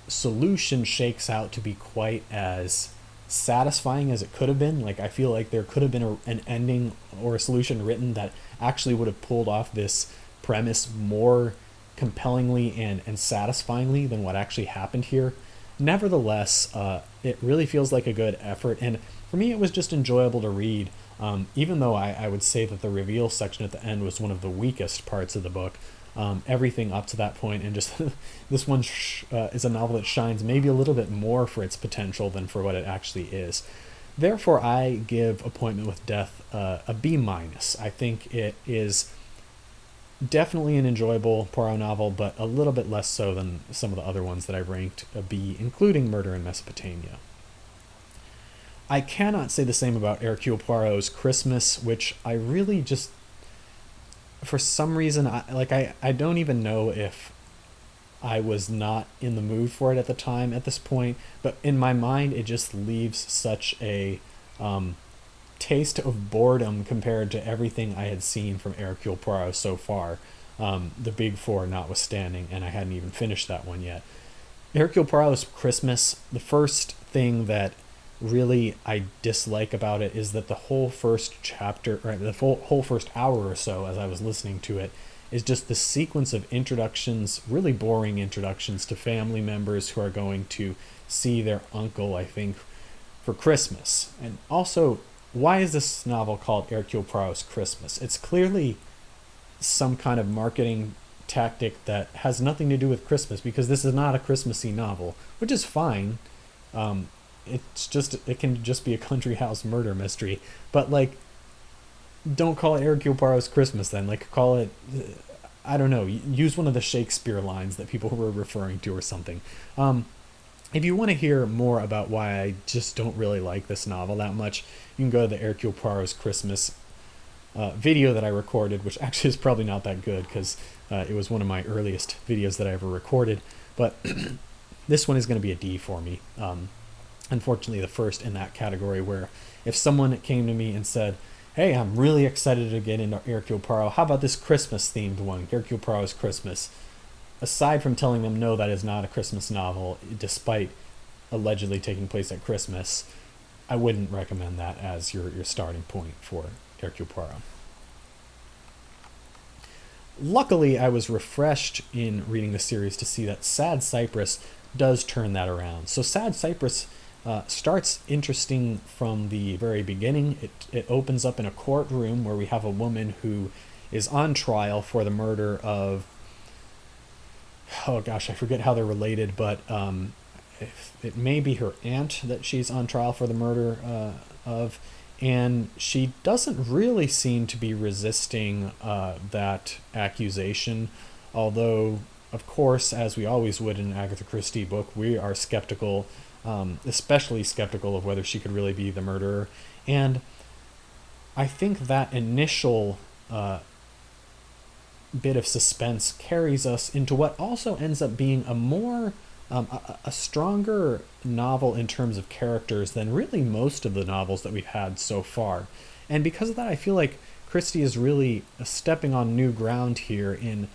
solution shakes out to be quite as satisfying as it could have been. Like, I feel like there could have been an ending or a solution written that actually would have pulled off this premise more compellingly and satisfyingly than what actually happened here. Nevertheless, it really feels like a good effort, and for me, it was just enjoyable to read. Even though I would say that the reveal section at the end was one of the weakest parts of the book, everything up to that point, and just this one is a novel that shines maybe a little bit more for its potential than for what it actually is. Therefore, I give Appointment with Death a B minus. I think it is definitely an enjoyable Poirot novel, but a little bit less so than some of the other ones that I've ranked a B, including Murder in Mesopotamia. I cannot say the same about Hercule Poirot's Christmas, which I really just, for some reason, I don't even know if I was not in the mood for it at the time at this point, but in my mind it just leaves such a taste of boredom compared to everything I had seen from Hercule Poirot so far, the Big Four notwithstanding, and I hadn't even finished that one yet. Hercule Poirot's Christmas, the first thing that really I dislike about it is that the whole first chapter, or the whole first hour or so as I was listening to it, is just the sequence of introductions, really boring introductions to family members who are going to see their uncle, I think, for Christmas. And also, why is this novel called Hercule Poirot's Christmas? It's clearly some kind of marketing tactic that has nothing to do with Christmas, because this is not a Christmassy novel, which is fine. It can just be a country house murder mystery, but like, don't call it Hercule Poirot's Christmas then. Like, call it, I don't know, use one of the Shakespeare lines that people were referring to or something. If you want to hear more about why I just don't really like this novel that much, you can go to the Hercule Poirot's Christmas video that I recorded, which actually is probably not that good because it was one of my earliest videos that I ever recorded. But this one is going to be a D for me. Unfortunately, the first in that category, where if someone came to me and said, hey, I'm really excited to get into Hercule Poirot, how about this Christmas-themed one, Hercule Poirot's Christmas? Aside from telling them, no, that is not a Christmas novel, despite allegedly taking place at Christmas, I wouldn't recommend that as your starting point for Hercule Poirot. Luckily, I was refreshed in reading the series to see that Sad Cypress does turn that around. So Sad Cypress starts interesting from the very beginning. It opens up in a courtroom where we have a woman who is on trial for the murder of, oh gosh, I forget how they're related, but it may be her aunt that she's on trial for the murder of, and she doesn't really seem to be resisting that accusation, although, of course, as we always would in an Agatha Christie book, we are skeptical, especially skeptical of whether she could really be the murderer. And I think that initial bit of suspense carries us into what also ends up being a more a stronger novel in terms of characters than really most of the novels that we've had so far. And because of that, I feel like Christie is really stepping on new ground here in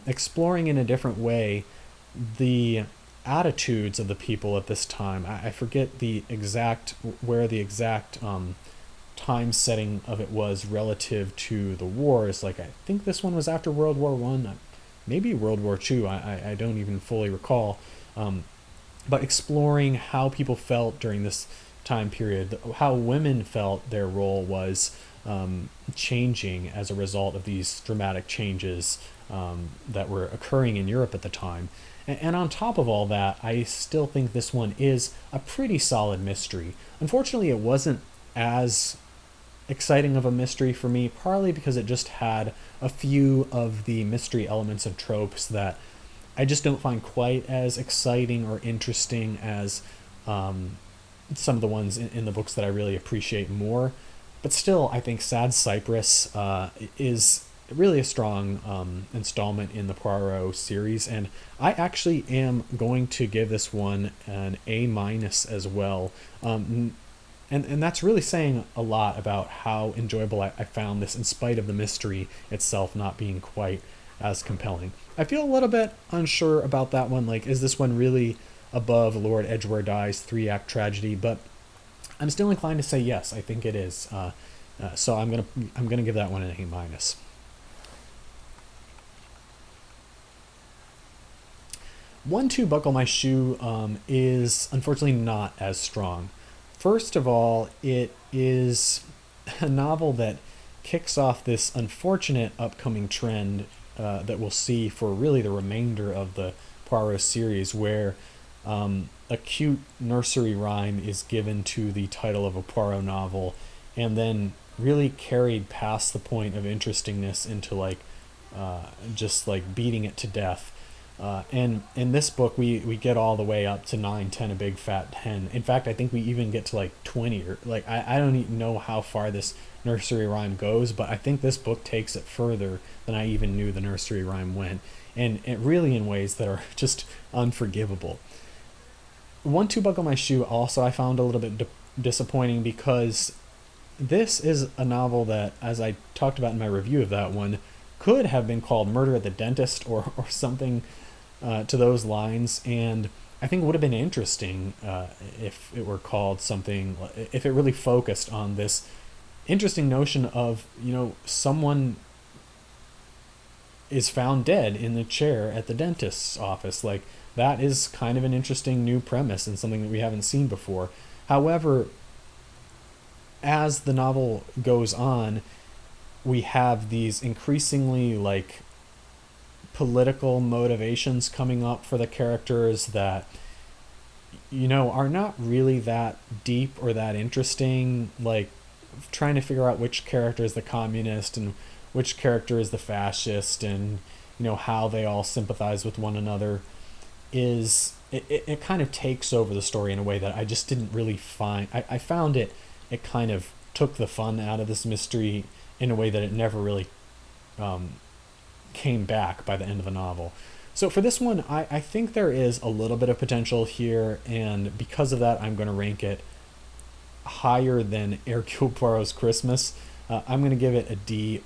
exploring in a different way the attitudes of the people at this time. I forget where the exact time setting of it was relative to the wars. Like, I think this one was after World War One, maybe World War II. I don't even fully recall. But exploring how people felt during this time period, how women felt their role was changing as a result of these dramatic changes that were occurring in Europe at the time. And on top of all that, I still think this one is a pretty solid mystery. Unfortunately, it wasn't as exciting of a mystery for me, partly because it just had a few of the mystery elements and tropes that I just don't find quite as exciting or interesting as some of the ones in the books that I really appreciate more. But still, I think Sad Cypress is really a strong installment in the Poirot series, and I actually am going to give this one an A minus as well. And that's really saying a lot about how enjoyable I found this, in spite of the mystery itself not being quite as compelling. I feel a little bit unsure about that one. Like, is this one really above Lord Edgware Dye's 3-act tragedy? But I'm still inclined to say yes. I think it is. So I'm gonna give that one an A minus. One Two Buckle My Shoe is unfortunately not as strong. First of all, it is a novel that kicks off this unfortunate upcoming trend that we'll see for really the remainder of the Poirot series, where a cute nursery rhyme is given to the title of a Poirot novel, and then really carried past the point of interestingness into like just like beating it to death. And in this book, we get all the way up to 9, 10, a big fat 10. In fact, I think we even get to like 20, or like, I don't even know how far this nursery rhyme goes, but I think this book takes it further than I even knew the nursery rhyme went. And it really in ways that are just unforgivable. One Two Buckle My Shoe also I found a little bit disappointing, because this is a novel that, as I talked about in my review of that one, could have been called Murder at the Dentist, or something to those lines, and I think it would have been interesting if it were called something, if it really focused on this interesting notion of, someone is found dead in the chair at the dentist's office. Like, that is kind of an interesting new premise and something that we haven't seen before. However, as the novel goes on, we have these increasingly like political motivations coming up for the characters that are not really that deep or that interesting. Like, trying to figure out which character is the communist and which character is the fascist, and how they all sympathize with one another, is it kind of takes over the story in a way that I just didn't really find. I found it kind of took the fun out of this mystery in a way that it never really came back by the end of the novel. So for this one, I think there is a little bit of potential here, and because of that, I'm going to rank it higher than Hercule Poirot's Christmas. I'm going to give it a D+,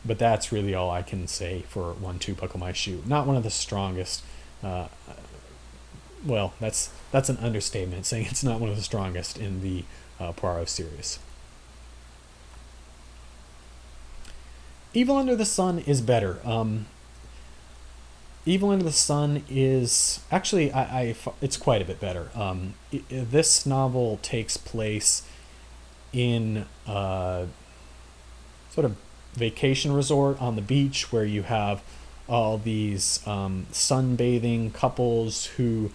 but that's really all I can say for One Two Buckle My Shoe. Not one of the strongest. Well, that's an understatement, saying it's not one of the strongest in the Poirot series. Evil Under the Sun is better. Evil Under the Sun is actually it's quite a bit better. This novel takes place in a sort of vacation resort on the beach, where you have all these sunbathing couples who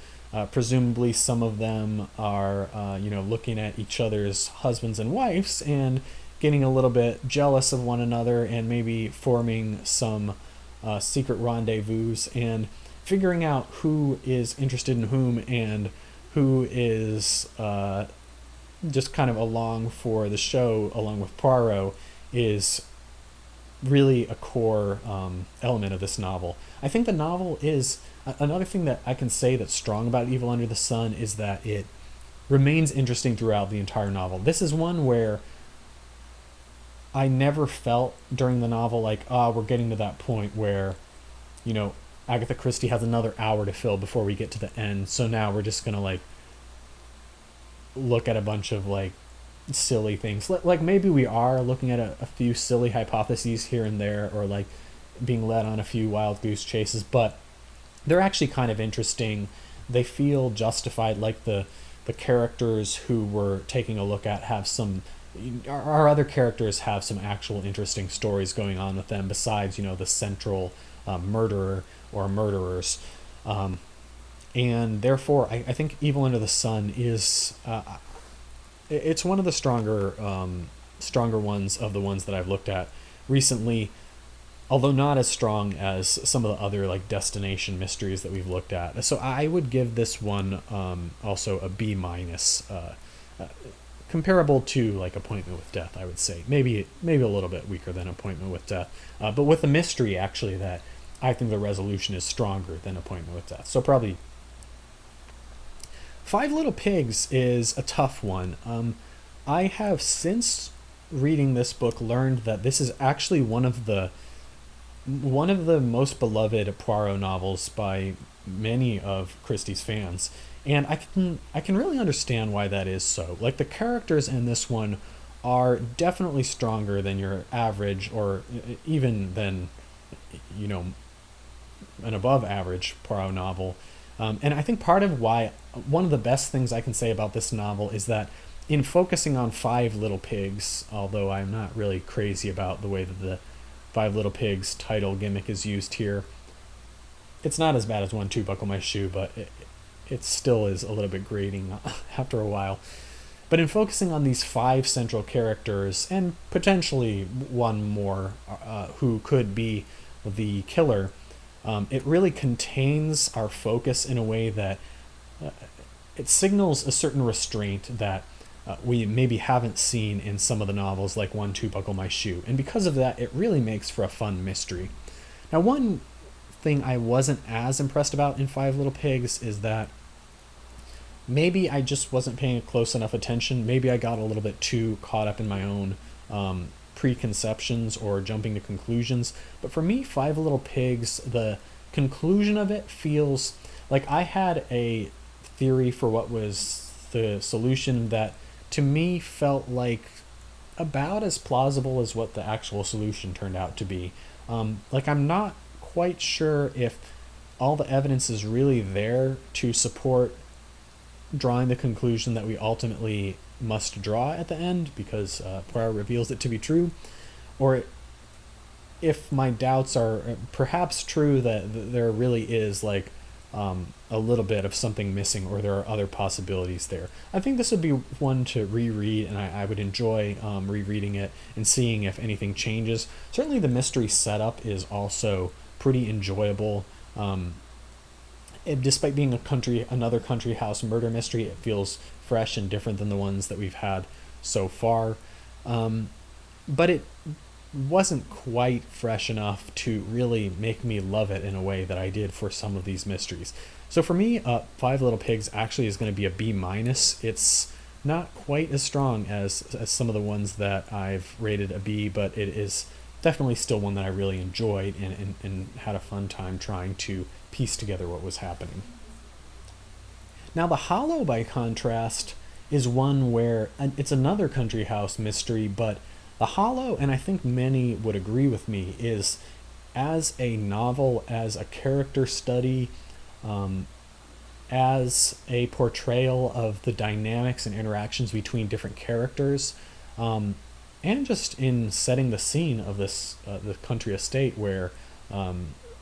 presumably some of them are looking at each other's husbands and wives and getting a little bit jealous of one another, and maybe forming some secret rendezvous and figuring out who is interested in whom, and who is just kind of along for the show along with Poirot, is really a core element of this novel. I think the novel is another thing that I can say that's strong about Evil Under the Sun, is that it remains interesting throughout the entire novel. This is one where I never felt during the novel like, we're getting to that point where, Agatha Christie has another hour to fill before we get to the end, so now we're just gonna like look at a bunch of like silly things. Like, maybe we are looking at a few silly hypotheses here and there, or like being led on a few wild goose chases, but they're actually kind of interesting. They feel justified. Like the characters who we're taking a look at have some, our other characters have some actual interesting stories going on with them, besides the central murderer or murderers, and therefore I think Evil Under the Sun is it's one of the stronger ones of the ones that I've looked at recently, although not as strong as some of the other like destination mysteries that we've looked at. So I would give this one also a B-, comparable to like Appointment with Death, I would say. Maybe a little bit weaker than Appointment with Death, but with a mystery actually that I think the resolution is stronger than Appointment with Death. So probably Five Little Pigs is a tough one. I have since reading this book learned that this is actually one of the most beloved Poirot novels by many of Christie's fans, and I can really understand why that is so. Like, the characters in this one are definitely stronger than your average, or even than, you know, an above average Poirot novel. And I think part of why, one of the best things I can say about this novel is that in focusing on Five Little Pigs, although I'm not really crazy about the way that the Five Little Pigs title gimmick is used here, it's not as bad as 1, 2, Buckle My Shoe, but it still is a little bit grating after a while. But in focusing on these 5 central characters, and potentially one more who could be the killer, it really contains our focus in a way that it signals a certain restraint that we maybe haven't seen in some of the novels like 1, 2, Buckle My Shoe. And because of that, it really makes for a fun mystery. Now, one thing I wasn't as impressed about in Five Little Pigs is that maybe I just wasn't paying close enough attention. Maybe I got a little bit too caught up in my own preconceptions or jumping to conclusions. But for me, Five Little Pigs, the conclusion of it feels like I had a theory for what was the solution that to me felt like about as plausible as what the actual solution turned out to be. Like, I'm not quite sure if all the evidence is really there to support drawing the conclusion that we ultimately must draw at the end, because Poirot reveals it to be true, or if my doubts are perhaps true that there really is like a little bit of something missing, or there are other possibilities there. I think this would be one to reread, and I would enjoy rereading it and seeing if anything changes. Certainly the mystery setup is also pretty enjoyable. Despite being another country house murder mystery, it feels fresh and different than the ones that we've had so far. But it wasn't quite fresh enough to really make me love it in a way that I did for some of these mysteries. So for me, Five Little Pigs actually is going to be a B-. It's not quite as strong as some of the ones that I've rated a B, but it is definitely still one that I really enjoyed and had a fun time trying to piece together what was happening. Now, The Hollow, by contrast, is one where it's another country house mystery, but The Hollow, and I think many would agree with me, is as a novel, as a character study, as a portrayal of the dynamics and interactions between different characters, and just in setting the scene of this the country estate where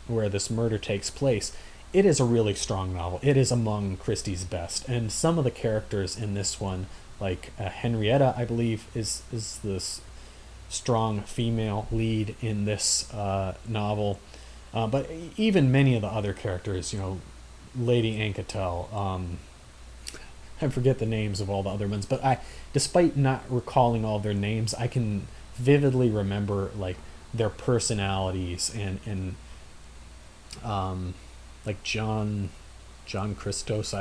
this murder takes place. It is a really strong novel. It is among Christie's best, and some of the characters in this one, like Henrietta, I believe, is this strong female lead in this novel. But even many of the other characters, Lady Anquetel, I forget the names of all the other ones, but despite not recalling all their names, I can vividly remember like their personalities and like John Christos,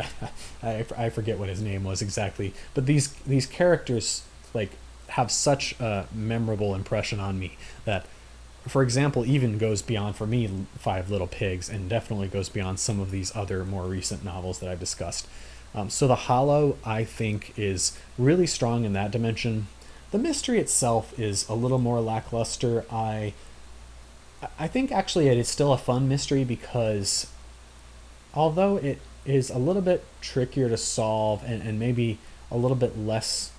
I forget what his name was exactly, but these characters like have such a memorable impression on me that, for example, even goes beyond, for me, Five Little Pigs, and definitely goes beyond some of these other more recent novels that I've discussed. So The Hollow, I think, is really strong in that dimension. The mystery itself is a little more lackluster. I think actually it is still a fun mystery because although it is a little bit trickier to solve and maybe a little bit less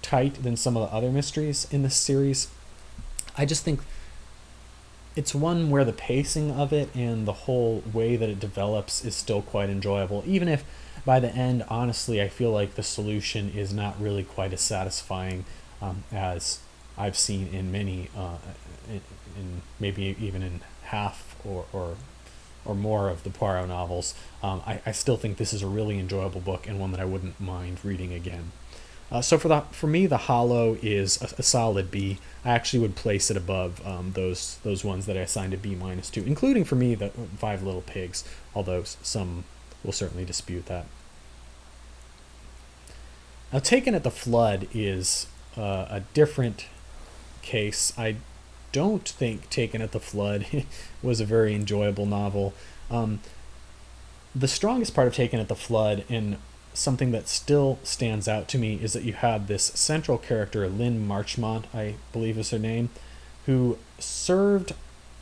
tight than some of the other mysteries in this series, I just think it's one where the pacing of it and the whole way that it develops is still quite enjoyable, even if by the end, honestly, I feel like the solution is not really quite as satisfying as I've seen in many, in maybe even in half or or more of the Poirot novels, I still think this is a really enjoyable book and one that I wouldn't mind reading again. So for me, The Hollow is a solid B. I actually would place it above those ones that I assigned a B minus to, including for me the Five Little Pigs, although some will certainly dispute that. Now, Taken at the Flood is a different case. I don't think Taken at the Flood was a very enjoyable novel. The strongest part of Taken at the Flood, and something that still stands out to me, is that you have this central character, Lynn Marchmont, I believe is her name, who served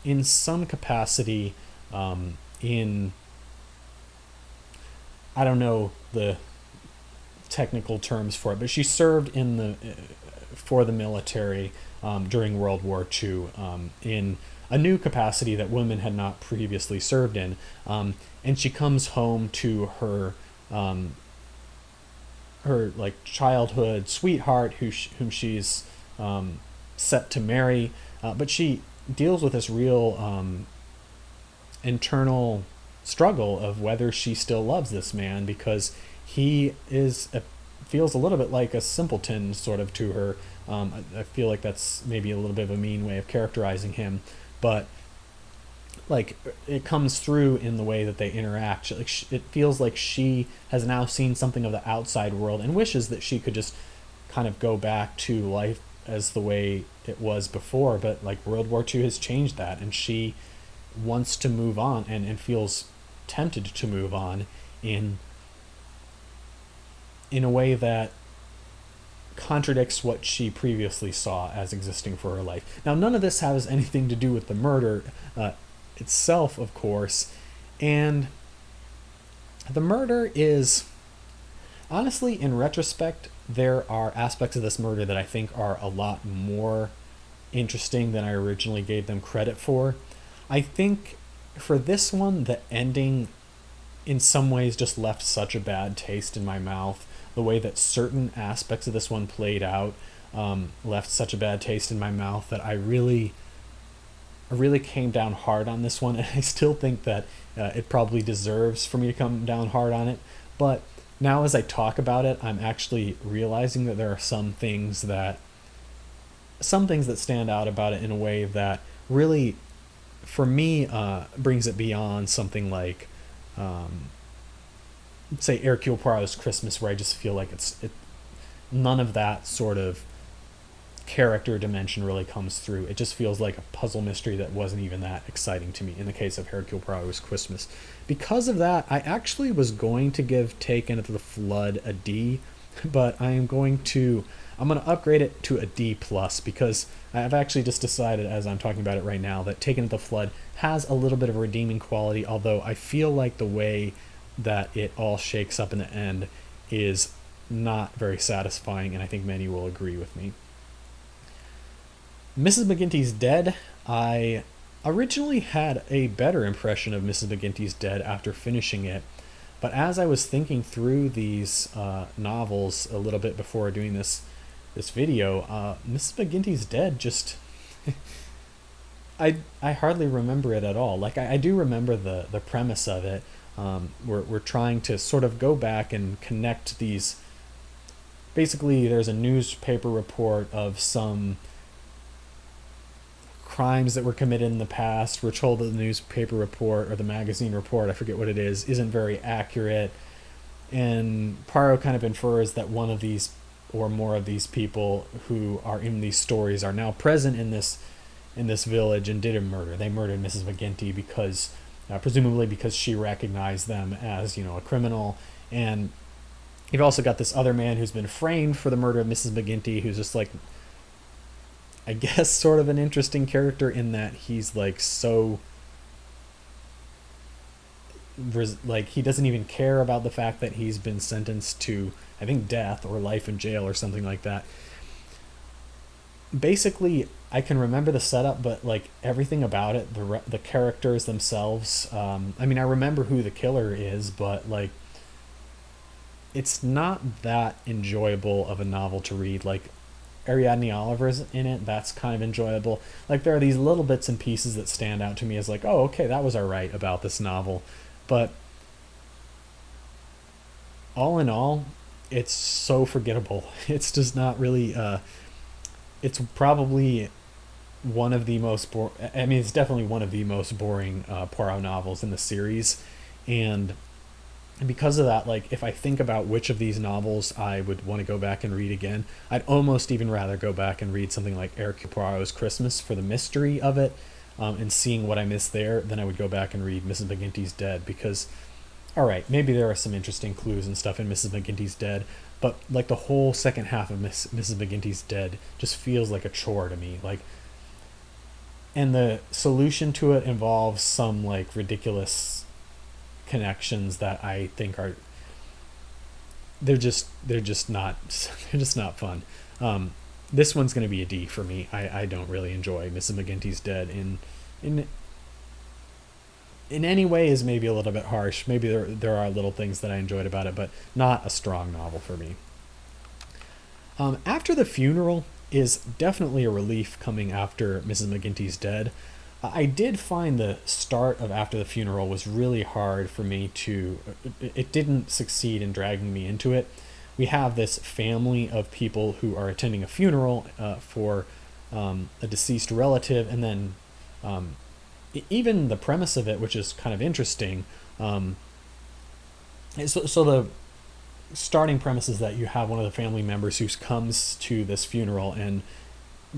in some capacity in, I don't know the technical terms for it, but she served in the for the military during World War II in a new capacity that women had not previously served in, and she comes home to her like childhood sweetheart whom she's set to marry, but she deals with this real internal struggle of whether she still loves this man, because he feels a little bit like a simpleton sort of to her. I feel like that's maybe a little bit of a mean way of characterizing him, but like it comes through in the way that they interact. It feels like she has now seen something of the outside world and wishes that she could just kind of go back to life as the way it was before, but like World War II has changed that, and she wants to move on and feels tempted to move on in a way that contradicts what she previously saw as existing for her life. Now, none of this has anything to do with the murder itself, of course, and the murder is, honestly, in retrospect, there are aspects of this murder that I think are a lot more interesting than I originally gave them credit for. I think for this one, the ending in some ways just left such a bad taste in my mouth. The way that certain aspects of this one played out left such a bad taste in my mouth that I really came down hard on this one, and I still think that it probably deserves for me to come down hard on it. But now as I talk about it, I'm actually realizing that there are some things that stand out about it in a way that really, for me, brings it beyond something like say Hercule Poirot's Christmas, where I just feel like none of that sort of character dimension really comes through. It just feels like a puzzle mystery that wasn't even that exciting to me in the case of Hercule Poirot's Christmas. Because of that, I actually was going to give Taken at the Flood a D, but I'm going to upgrade it to a D plus, because I've actually just decided, as I'm talking about it right now, that Taken at the Flood has a little bit of a redeeming quality, although I feel like the way that it all shakes up in the end is not very satisfying, and I think many will agree with me. Mrs. McGinty's Dead. I originally had a better impression of Mrs. McGinty's Dead after finishing it, but as I was thinking through these novels a little bit before doing this video, Mrs. McGinty's Dead just I hardly remember it at all. Like I do remember the premise of it. We're trying to sort of go back and connect these. Basically, there's a newspaper report of some crimes that were committed in the past. We're told that the newspaper report or the magazine report, I forget what it is, isn't very accurate, and Poirot kind of infers that one of these or more of these people who are in these stories are now present in this village and did a murder. They murdered Mrs. McGinty because presumably because she recognized them as, a criminal. And you've also got this other man who's been framed for the murder of Mrs. McGinty, who's just like, I guess, sort of an interesting character in that he's like so like he doesn't even care about the fact that he's been sentenced to, I think, death or life in jail or something like that. Basically, I can remember the setup, but like everything about it, the characters themselves, I mean, I remember who the killer is, but like it's not that enjoyable of a novel to read. Like Ariadne Oliver's in it, that's kind of enjoyable. Like there are these little bits and pieces that stand out to me as like, oh, okay, that was all right about this novel. But all in all, it's so forgettable. It's just not really. It's probably one of the I mean, it's definitely one of the most boring Poirot novels in the series, and because of that, like if I think about which of these novels I would want to go back and read again, I'd almost even rather go back and read something like Hercule Poirot's Christmas for the mystery of it, and seeing what I missed there, than I would go back and read Mrs. McGinty's Dead, because all right, maybe there are some interesting clues and stuff in Mrs. McGinty's Dead, but like the whole second half of Mrs. McGinty's Dead just feels like a chore to me. Like, and the solution to it involves some like ridiculous connections that I think are they're just not they're just not fun. This one's going to be a D for me. I don't really enjoy Mrs. McGinty's Dead in in any way is maybe a little bit harsh. Maybe there are little things that I enjoyed about it, but not a strong novel for me. After the Funeral is definitely a relief coming after Mrs. McGinty's Dead. I did find the start of After the Funeral was really hard for me to. It didn't succeed in dragging me into it. We have this family of people who are attending a funeral for a deceased relative, and then even the premise of it, which is kind of interesting. So the starting premise is that you have one of the family members who comes to this funeral and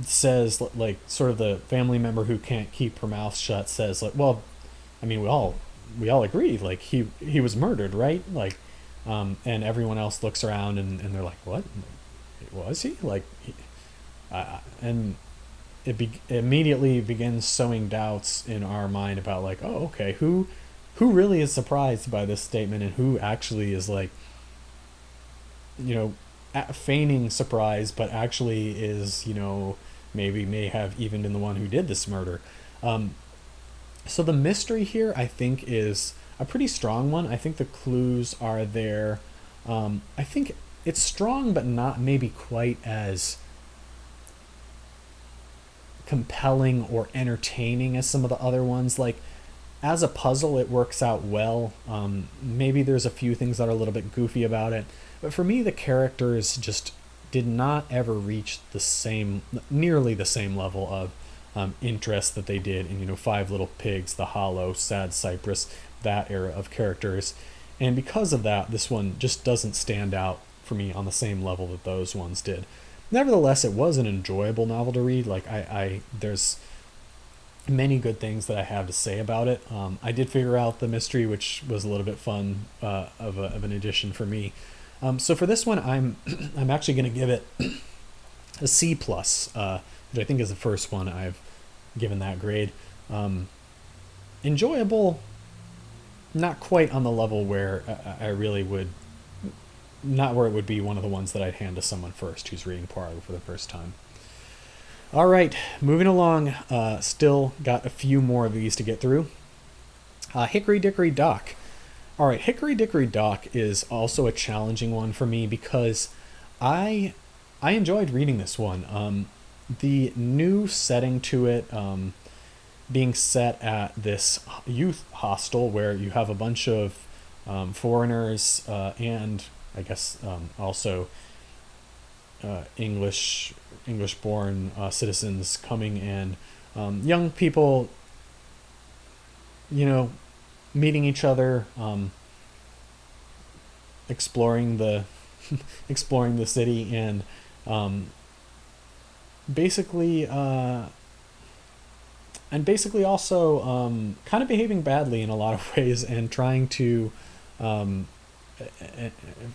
says, like, sort of the family member who can't keep her mouth shut says, like, well, I mean, we all agree, like he was murdered, right? Like, and everyone else looks around and they're like, what? Was he? Like, and immediately begins sowing doubts in our mind about like, oh, okay, who really is surprised by this statement, and who actually is like, you know, feigning surprise, but actually is, you know, maybe may have even been the one who did this murder. So the mystery here, I think, is a pretty strong one. I think the clues are there. I think it's strong, but not maybe quite as compelling or entertaining as some of the other ones. Like, as a puzzle, it works out well. Maybe there's a few things that are a little bit goofy about it, but for me, the characters just did not ever reach nearly the same level of interest that they did in, you know, Five Little Pigs, The Hollow, Sad Cypress, that era of characters. And because of that, this one just doesn't stand out for me on the same level that those ones did. Nevertheless, it was an enjoyable novel to read. Like, there's many good things that I have to say about it. I did figure out the mystery, which was a little bit fun of an addition for me. So for this one, I'm actually going to give it a C plus, which I think is the first one I've given that grade. Enjoyable, not quite on the level where I really would, not where it would be one of the ones that I'd hand to someone first who's reading Poirot for the first time. All right, moving along. Still got a few more of these to get through. Hickory Dickory Dock. All right, Hickory Dickory Dock is also a challenging one for me because I enjoyed reading this one. The new setting to it, being set at this youth hostel where you have a bunch of foreigners and I guess also English-born citizens coming, and young people, you know, meeting each other, exploring the exploring the city, and basically also kind of behaving badly in a lot of ways, and trying to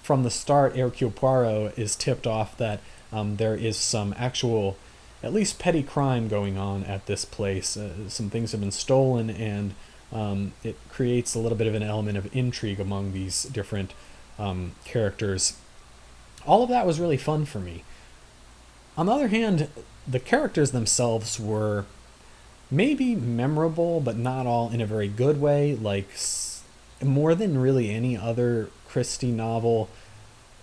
from the start, Hercule Poirot is tipped off that there is some actual, at least petty crime going on at this place. Some things have been stolen, and it creates a little bit of an element of intrigue among these different characters. All of that was really fun for me. On the other hand, the characters themselves were maybe memorable, but not all in a very good way. Like, more than really any other Christie novel,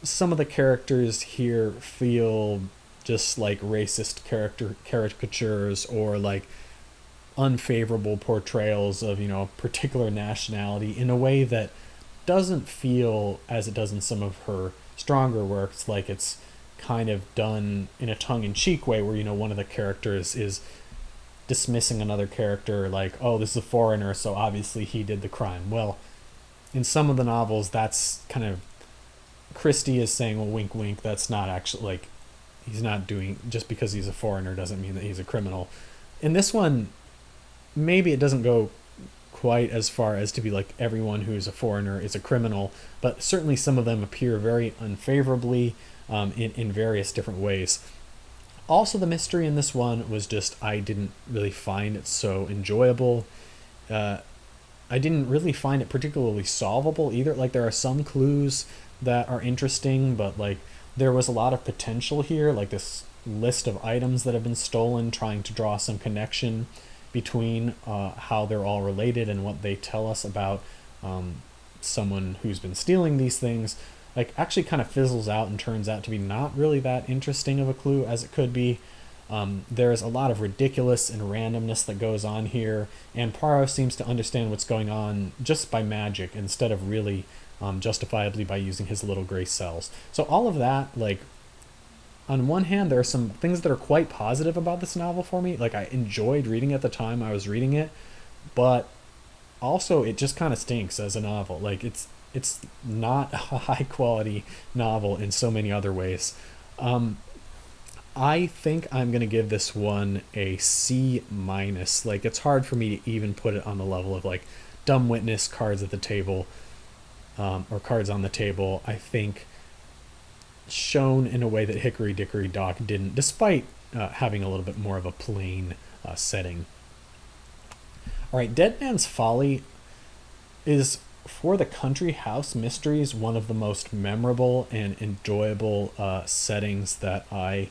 some of the characters here feel just like racist caricatures or like unfavorable portrayals of, you know, a particular nationality in a way that doesn't feel, as it does in some of her stronger works, like it's kind of done in a tongue-in-cheek way where, you know, one of the characters is dismissing another character like, oh, this is a foreigner, so obviously he did the crime. Well, in some of the novels, that's kind of, Christie is saying, well, wink wink, that's not actually, like, he's not doing, just because he's a foreigner doesn't mean that he's a criminal. In this one, maybe it doesn't go quite as far as to be like everyone who's a foreigner is a criminal, but certainly some of them appear very unfavorably in various different ways. Also, the mystery in this one was just, I didn't really find it so enjoyable. I didn't really find it particularly solvable either. Like, there are some clues that are interesting, but like there was a lot of potential here, like this list of items that have been stolen, trying to draw some connection between how they're all related and what they tell us about someone who's been stealing these things, like actually kind of fizzles out and turns out to be not really that interesting of a clue as it could be. There's a lot of ridiculous and randomness that goes on here, and Poirot seems to understand what's going on just by magic instead of really justifiably by using his little gray cells. So all of that, like, on one hand, there are some things that are quite positive about this novel for me. Like, I enjoyed reading it at the time I was reading it, but also it just kind of stinks as a novel. Like, it's not a high quality novel in so many other ways. I think I'm going to give this one a C minus. Like, it's hard for me to even put it on the level of like Dumb Witness, Cards at the Table, or Cards on the Table. I think shown in a way that Hickory Dickory Dock didn't, despite having a little bit more of a plain setting. All right, Dead Man's Folly is, for the country house mysteries, one of the most memorable and enjoyable settings that I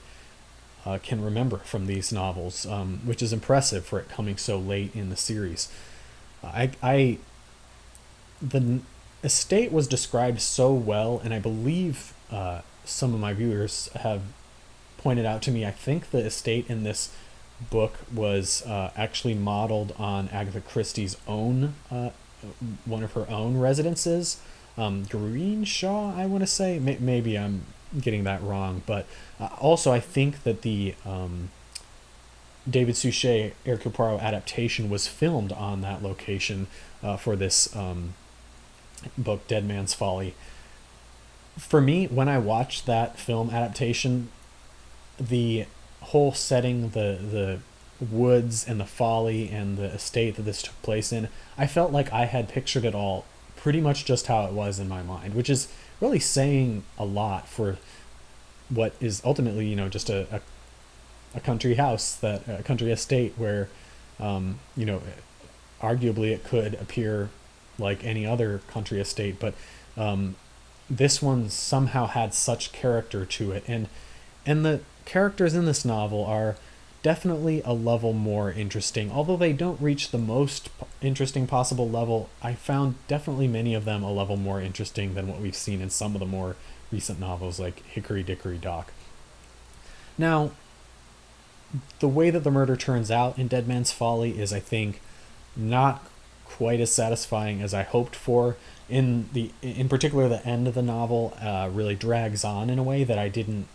can remember from these novels, which is impressive for it coming so late in the series. The estate was described so well, and I believe some of my viewers have pointed out to me, I think the estate in this book was actually modeled on Agatha Christie's own, one of her own residences, Greenshaw, I want to say. Maybe I'm getting that wrong, but also I think that the David Suchet Hercule Poirot adaptation was filmed on that location for this book, Dead Man's Folly. For me, when I watched that film adaptation, the whole setting, the woods and the folly and the estate that this took place in, I felt like I had pictured it all pretty much just how it was in my mind, which is really saying a lot for what is ultimately, you know, just a country house, that a country estate where, you know, arguably it could appear like any other country estate, but this one somehow had such character to it, and the characters in this novel are definitely a level more interesting. Although they don't reach the most interesting possible level, I found definitely many of them a level more interesting than what we've seen in some of the more recent novels like Hickory Dickory Dock. Now, the way that the murder turns out in Dead Man's Folly is, I think, not quite as satisfying as I hoped for. In particular, the end of the novel really drags on in a way that I didn't,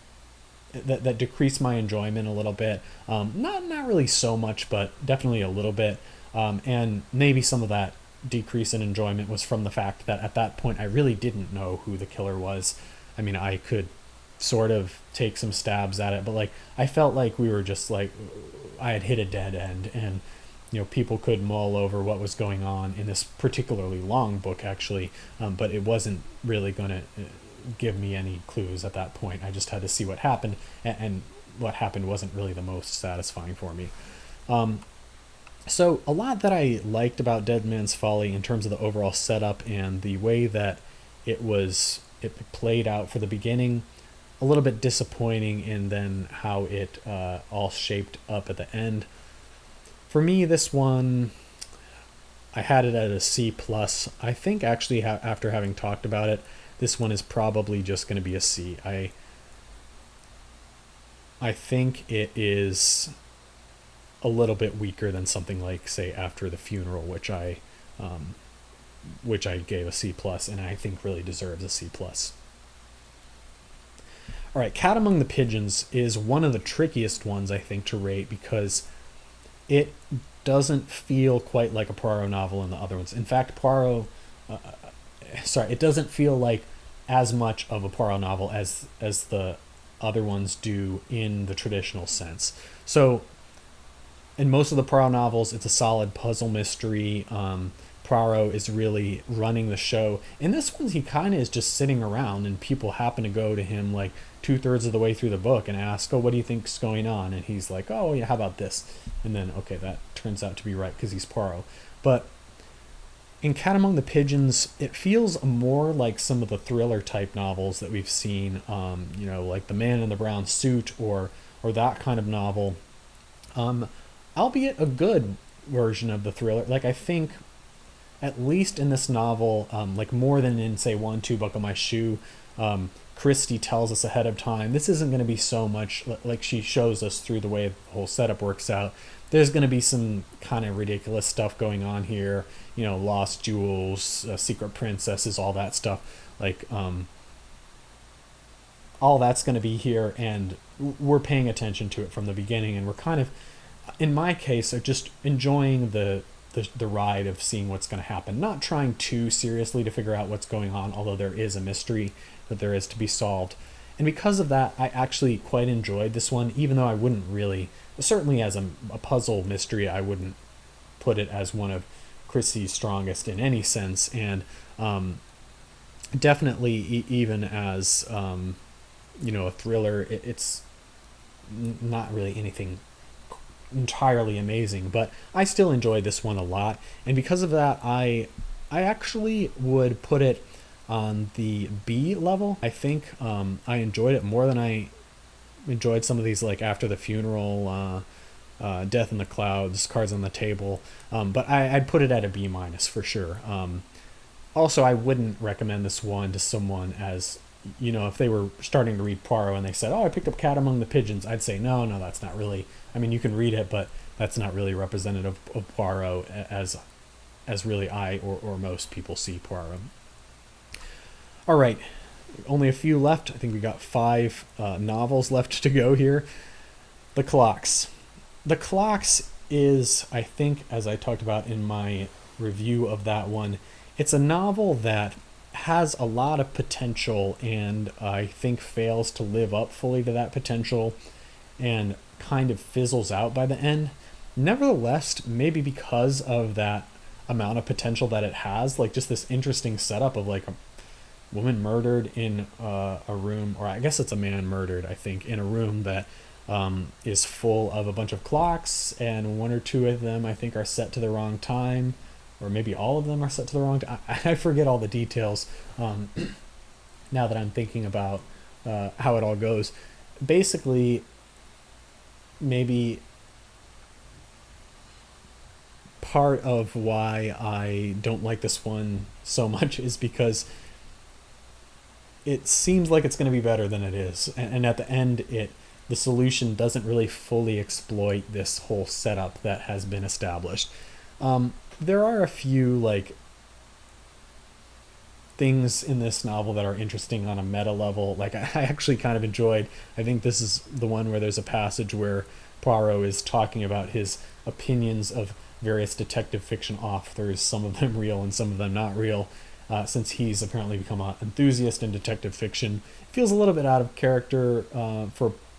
that decreased my enjoyment a little bit. Not really so much, but definitely a little bit. And maybe some of that decrease in enjoyment was from the fact that at that point I really didn't know who the killer was. I mean, I could sort of take some stabs at it, but like I felt like we were just like, I had hit a dead end, and you know, people could mull over what was going on in this particularly long book, actually, but it wasn't really going to give me any clues at that point. I just had to see what happened, and what happened wasn't really the most satisfying for me. So a lot that I liked about Dead Man's Folly in terms of the overall setup and the way that it played out for the beginning. A little bit disappointing in then how it all shaped up at the end. For me, this one, I had it at a C+. I think actually after having talked about it, this one is probably just going to be a C. I think it is a little bit weaker than something like, say, After the Funeral, which I gave a C plus, and I think really deserves a C plus. All right, Cat Among the Pigeons is one of the trickiest ones, I think, to rate because it doesn't feel quite like a Poirot novel in the other ones. In fact, it doesn't feel like as much of a Poirot novel as the other ones do in the traditional sense. So, in most of the Poirot novels, it's a solid puzzle mystery. Poirot is really running the show. In this one, he kind of is just sitting around, and people happen to go to him like 2/3 of the way through the book and ask, "Oh, what do you think's going on?" And he's like, "Oh, yeah, how about this?" And then, okay, that turns out to be right because he's Poirot. But in Cat Among the Pigeons, it feels more like some of the thriller type novels that we've seen, like The Man in the Brown Suit or that kind of novel. Albeit a good version of the thriller. Like, I think at least in this novel, like more than in, say, 1-2 Buckle My Shoe, Christie tells us ahead of time, this isn't going to be so much like she shows us through the way the whole setup works out. There's going to be some kind of ridiculous stuff going on here, lost jewels, secret princesses, all that stuff. Like, all that's going to be here, and we're paying attention to it from the beginning, and we're kind of, in my case, are just enjoying the ride of seeing what's going to happen, not trying too seriously to figure out what's going on, although there is a mystery that there is to be solved. And because of that, I actually quite enjoyed this one, even though I wouldn't really, certainly as a puzzle mystery, I wouldn't put it as one of Christie's strongest in any sense. And definitely even as, a thriller, it's not really anything entirely amazing, but I still enjoyed this one a lot. And because of that, I actually would put it on the B level. I think I enjoyed it more than I enjoyed some of these, like After the Funeral, Death in the Clouds, Cards on the Table, but I'd put it at a B minus for sure. Also, I wouldn't recommend this one to someone as, if they were starting to read Poirot and they said, "Oh, I picked up Cat Among the Pigeons," I'd say, no, that's not really, I mean, you can read it, but that's not really representative of Poirot as really I or most people see Poirot. All right, only a few left. I think we got 5 novels left to go here. The Clocks. The Clocks is, I think, as I talked about in my review of that one, it's a novel that has a lot of potential and I think fails to live up fully to that potential and kind of fizzles out by the end. Nevertheless, maybe because of that amount of potential that it has, like just this interesting setup of like a woman murdered in a room, or I guess it's a man murdered, I think, in a room that is full of a bunch of clocks, and 1 or 2 of them I think are set to the wrong time, or maybe all of them are set to the wrong time. I forget all the details now that I'm thinking about how it all goes. Basically, maybe part of why I don't like this one so much is because it seems like it's going to be better than it is, and at the end the solution doesn't really fully exploit this whole setup that has been established. There are a few like things in this novel that are interesting on a meta level. Like I actually kind of enjoyed, I think this is the one where there's a passage where Poirot is talking about his opinions of various detective fiction authors, some of them real and some of them not real, since he's apparently become an enthusiast in detective fiction. It feels a little bit out of character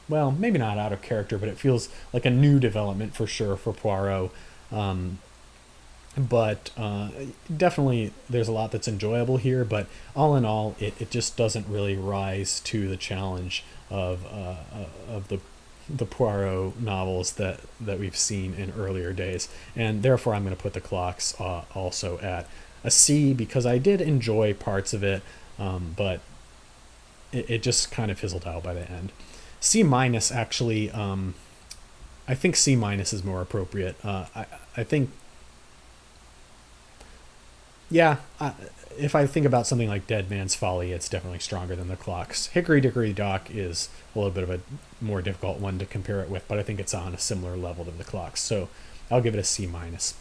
well, maybe not out of character, but it feels like a new development for sure for Poirot. But definitely there's a lot that's enjoyable here, but all in all, it just doesn't really rise to the challenge of the Poirot novels that we've seen in earlier days. And therefore I'm going to put The Clocks also at a C, because I did enjoy parts of it, but it just kind of fizzled out by the end. C minus actually, I think C minus is more appropriate. I think Yeah, if I think about something like Dead Man's Folly, it's definitely stronger than the clocks. Hickory Dickory Dock is a little bit of a more difficult one to compare it with, but I think it's on a similar level to the clocks. So I'll give it a C minus.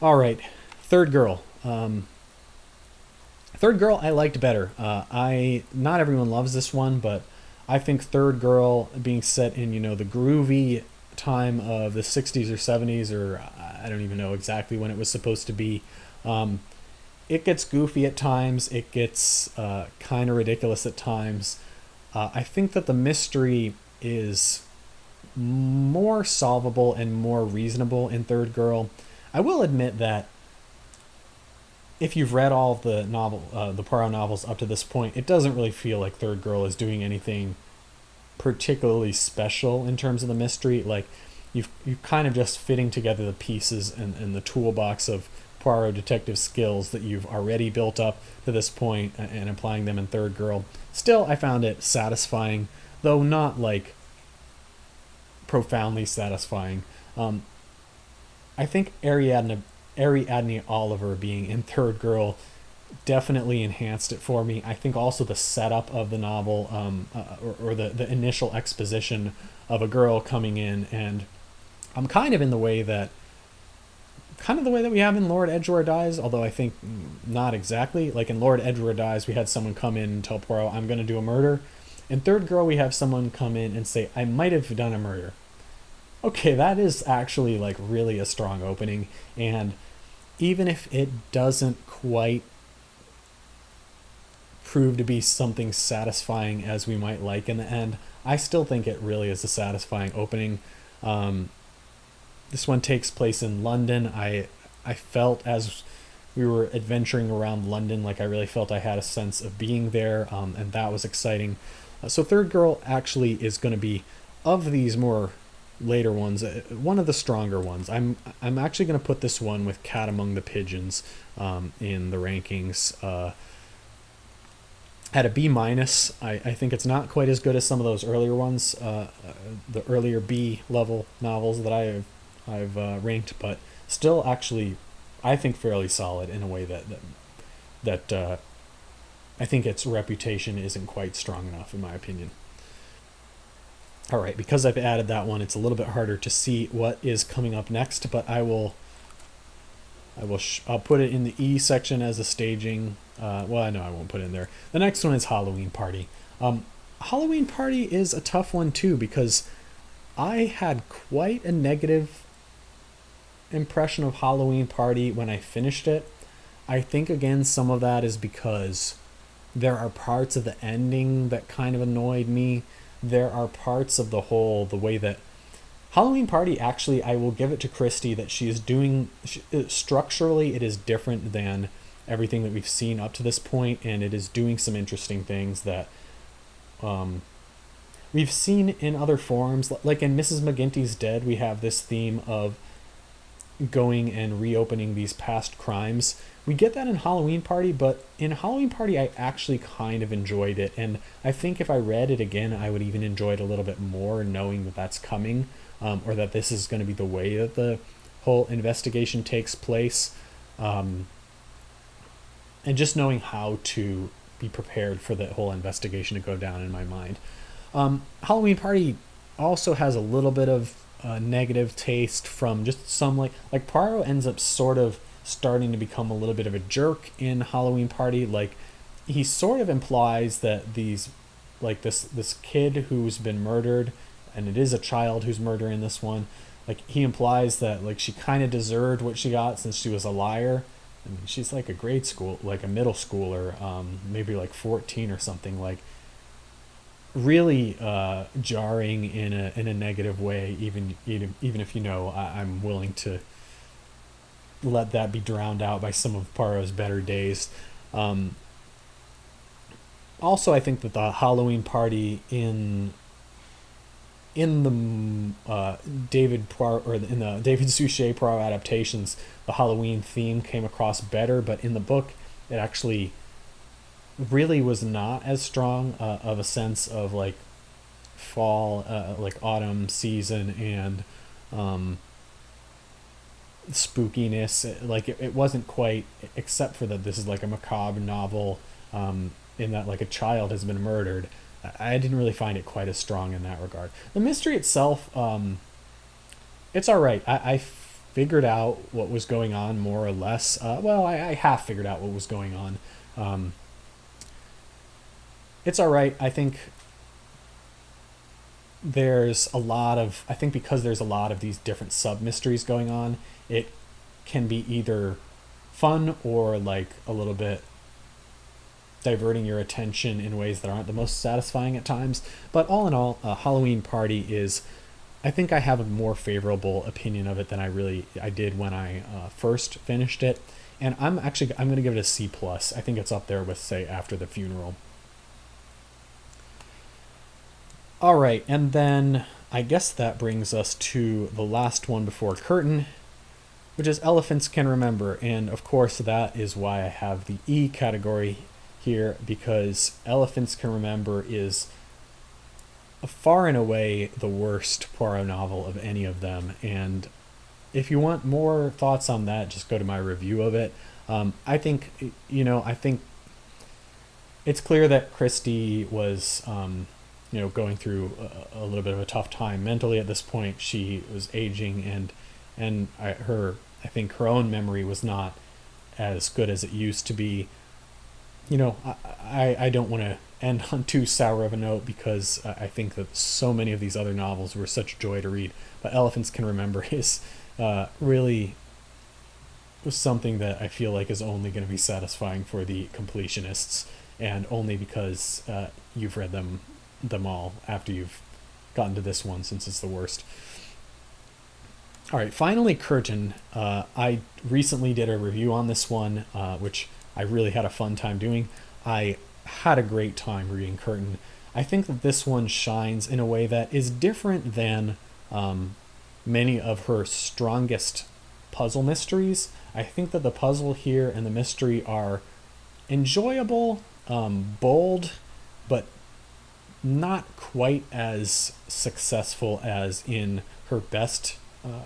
All right, Third Girl. Third Girl I liked better. I not everyone loves this one, but I think Third Girl being set in the groovy time of the 60s or 70s, or I don't even know exactly when it was supposed to be. Um, it gets goofy at times. It gets kind of ridiculous at times. I think that the mystery is more solvable and more reasonable in Third Girl. I will admit that if you've read all of the Poirot novels up to this point, it doesn't really feel like Third Girl is doing anything particularly special in terms of the mystery. Like you've kind of just fitting together the pieces and the toolbox of Poirot detective skills that you've already built up to this point and applying them in Third Girl. Still, I found it satisfying, though not like profoundly satisfying. I think Ariadne Oliver being in Third Girl definitely enhanced it for me. I think also the setup of the novel, or the initial exposition of a girl coming in, and I'm kind of the way that we have in Lord Edgware Dies, although I think not exactly. Like in Lord Edgware Dies, we had someone come in and tell Poirot, I'm going to do a murder. In Third Girl, we have someone come in and say, I might have done a murder. Okay, that is actually like really a strong opening, and even if it doesn't quite prove to be something satisfying as we might like in the end, I still think it really is a satisfying opening. This one takes place in London. I felt as we were adventuring around London, like I really felt I had a sense of being there, and that was exciting. So Third Girl actually is going to be, of these more later ones, one of the stronger ones. I'm actually going to put this one with Cat Among the Pigeons in the rankings. At a B minus. I think it's not quite as good as some of those earlier ones, the earlier B level novels that I've ranked, but still actually I think fairly solid in a way that I think its reputation isn't quite strong enough in my opinion. All right, because I've added that one, it's a little bit harder to see what is coming up next, but I'll put it in the E section as a staging. Well, no, I won't put it in there. The next one is Halloween Party. Halloween Party is a tough one too, because I had quite a negative impression of Halloween Party when I finished it. I think again some of that is because there are parts of the ending that kind of annoyed me. There are parts of the way that Halloween Party, actually, I will give it to Christie that she is doing, structurally, it is different than everything that we've seen up to this point, and it is doing some interesting things that we've seen in other forms. Like in Mrs. McGinty's Dead, we have this theme of going and reopening these past crimes. We get that in Halloween Party, but in Halloween Party, I actually kind of enjoyed it, and I think if I read it again, I would even enjoy it a little bit more, knowing that that's coming. Or that this is going to be the way that the whole investigation takes place, and just knowing how to be prepared for the whole investigation to go down in my mind. Halloween Party also has a little bit of negative taste from just some like Poirot ends up sort of starting to become a little bit of a jerk in Halloween Party. Like he sort of implies that this kid who's been murdered, and it is a child who's murdering this one, like he implies that like she kind of deserved what she got since she was a liar. I mean, she's like a middle schooler, maybe like 14 or something, like really jarring in a negative way, even if I'm willing to let that be drowned out by some of Poirot's better days. Also, I think that the Halloween Party in the David Poirot, or in the David Suchet Poirot adaptations, the Halloween theme came across better, but in the book, it actually really was not as strong of a sense of like fall, like autumn season, and spookiness. Like it wasn't quite, except for that this is like a macabre novel, in that like a child has been murdered. I didn't really find it quite as strong in that regard. The mystery itself, it's all right. I figured out what was going on more or less. Well, I half figured out what was going on. Um, it's all right. I think I think because there's a lot of these different sub mysteries going on, it can be either fun or like a little bit diverting your attention in ways that aren't the most satisfying at times. But all in all, Halloween Party is, I think I have a more favorable opinion of it than I did when I first finished it. And I'm going to give it a C plus. I think it's up there with, say, After the Funeral. All right, and then I guess that brings us to the last one before curtain, which is Elephants Can Remember. And of course, that is why I have the E category here, because Elephants Can Remember is far and away the worst Poirot novel of any of them. And if you want more thoughts on that, just go to my review of it. I think it's clear that Christie was, going through a little bit of a tough time mentally at this point. She was aging, and I think her own memory was not as good as it used to be. I don't want to end on too sour of a note, because I think that so many of these other novels were such joy to read. But Elephants Can Remember is really something that I feel like is only going to be satisfying for the completionists, and only because you've read them all after you've gotten to this one, since it's the worst. All right, finally, Curtain. I recently did a review on this one, which I really had a fun time doing. I had a great time reading Curtain. I think that this one shines in a way that is different than many of her strongest puzzle mysteries. I think that the puzzle here and the mystery are enjoyable, bold, but not quite as successful as in her best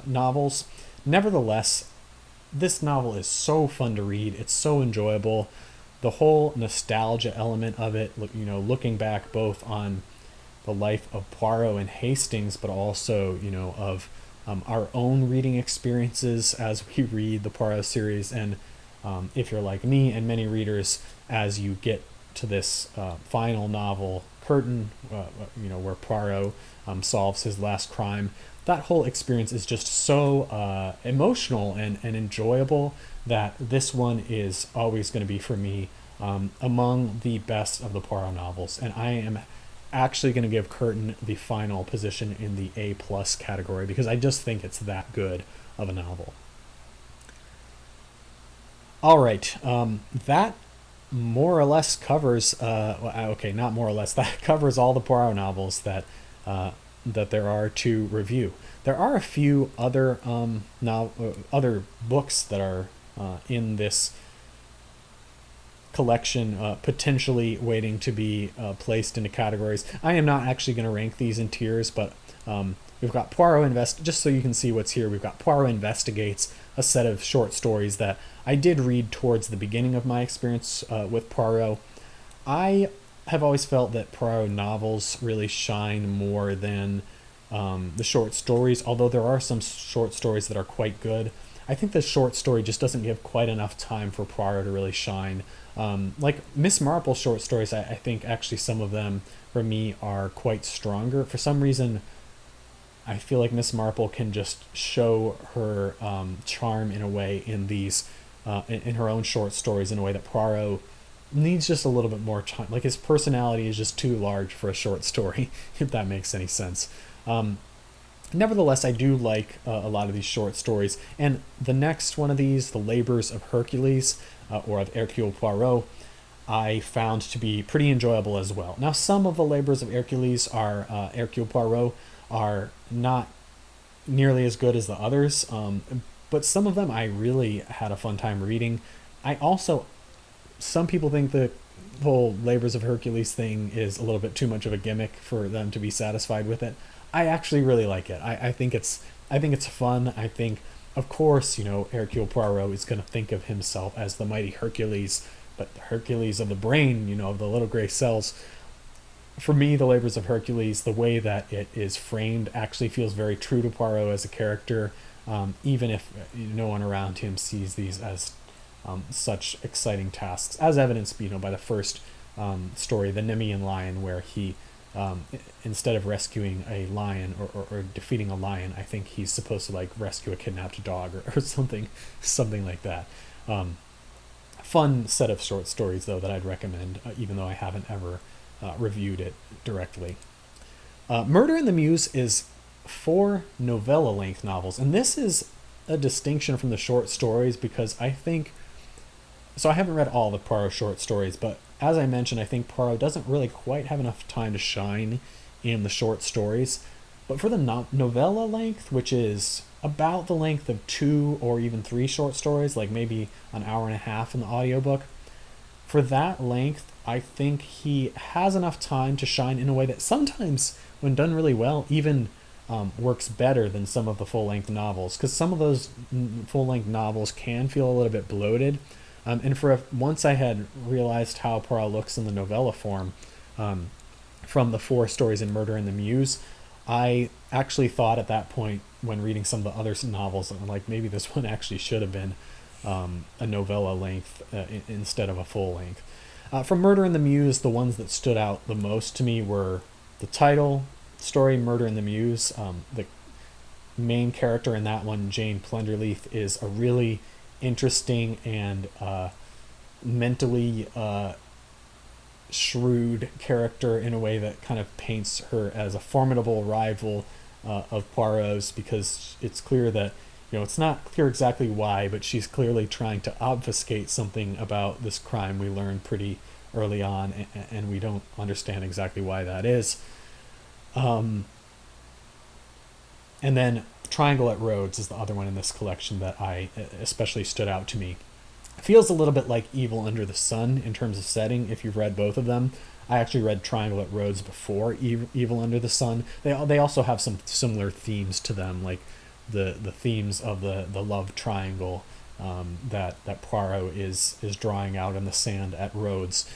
novels. Nevertheless, this novel is so fun to read. It's so enjoyable. The whole nostalgia element of it, looking back both on the life of Poirot and Hastings, but also, of our own reading experiences as we read the Poirot series. And if you're like me and many readers, as you get to this final novel, Curtain, where Poirot solves his last crime, that whole experience is just so emotional and enjoyable that this one is always going to be, for me, among the best of the Poirot novels. And I am actually going to give Curtain the final position in the A+ category, because I just think it's that good of a novel. All right, that more or less covers, not more or less, that covers all the Poirot novels that there are to review. There are a few other other books that are in this collection, potentially waiting to be placed into categories. I am not actually going to rank these in tiers, but we've got Poirot just so you can see what's here. We've got Poirot Investigates, a set of short stories that I did read towards the beginning of my experience with Poirot. I have always felt that Poirot novels really shine more than the short stories, although there are some short stories that are quite good. I think the short story just doesn't give quite enough time for Poirot to really shine. Like Miss Marple short stories, I think actually some of them for me are quite stronger. For some reason, I feel like Miss Marple can just show her charm in a way in these in her own short stories in a way that Poirot needs just a little bit more time. Like his personality is just too large for a short story, if that makes any sense. Nevertheless, I do like a lot of these short stories. And the next one of these, The Labors of Hercules, or of Hercule Poirot, I found to be pretty enjoyable as well. Now, some of The Labors of Hercule Poirot are not nearly as good as the others, but some of them I really had a fun time reading. Some people think the whole Labors of Hercules thing is a little bit too much of a gimmick for them to be satisfied with it. I actually really like it. I think it's fun. I think of course, Hercule Poirot is going to think of himself as the mighty Hercules, but the Hercules of the brain, of the little gray cells. For me, The Labors of Hercules, the way that it is framed actually feels very true to Poirot as a character, even if no one around him sees these as such exciting tasks, as evidenced, by the first story, The Nemean Lion, where he, instead of rescuing a lion or defeating a lion, I think he's supposed to rescue a kidnapped dog or something like that. Fun set of short stories though that I'd recommend, even though I haven't ever reviewed it directly. Murder in the Mews is 4 novella-length novels, and this is a distinction from the short stories because I haven't read all the Poirot short stories, but as I mentioned, I think Poirot doesn't really quite have enough time to shine in the short stories. But for the novella length, which is about the length of 2 or even 3 short stories, like maybe an hour and a half in the audiobook, for that length, I think he has enough time to shine in a way that sometimes, when done really well, even works better than some of the full-length novels, because some of those full-length novels can feel a little bit bloated. And once I had realized how Poirot looks in the novella form, from the 4 stories in Murder in the Mews, I actually thought at that point, when reading some of the other novels, maybe this one actually should have been a novella length instead of a full length. From Murder in the Mews, the ones that stood out the most to me were the title story, Murder in the Mews. The main character in that one, Jane Plenderleath, is a really interesting and mentally shrewd character in a way that kind of paints her as a formidable rival of Poirot's, because it's clear that it's not clear exactly why, but she's clearly trying to obfuscate something about this crime we learn pretty early on, and we don't understand exactly why that is. And then Triangle at Rhodes is the other one in this collection that I especially stood out to me. It feels a little bit like Evil Under the Sun in terms of setting, if you've read both of them. I actually read Triangle at Rhodes before Evil Under the Sun. They also have some similar themes to them, like the themes of the love triangle that Poirot is drawing out in the sand at Rhodes.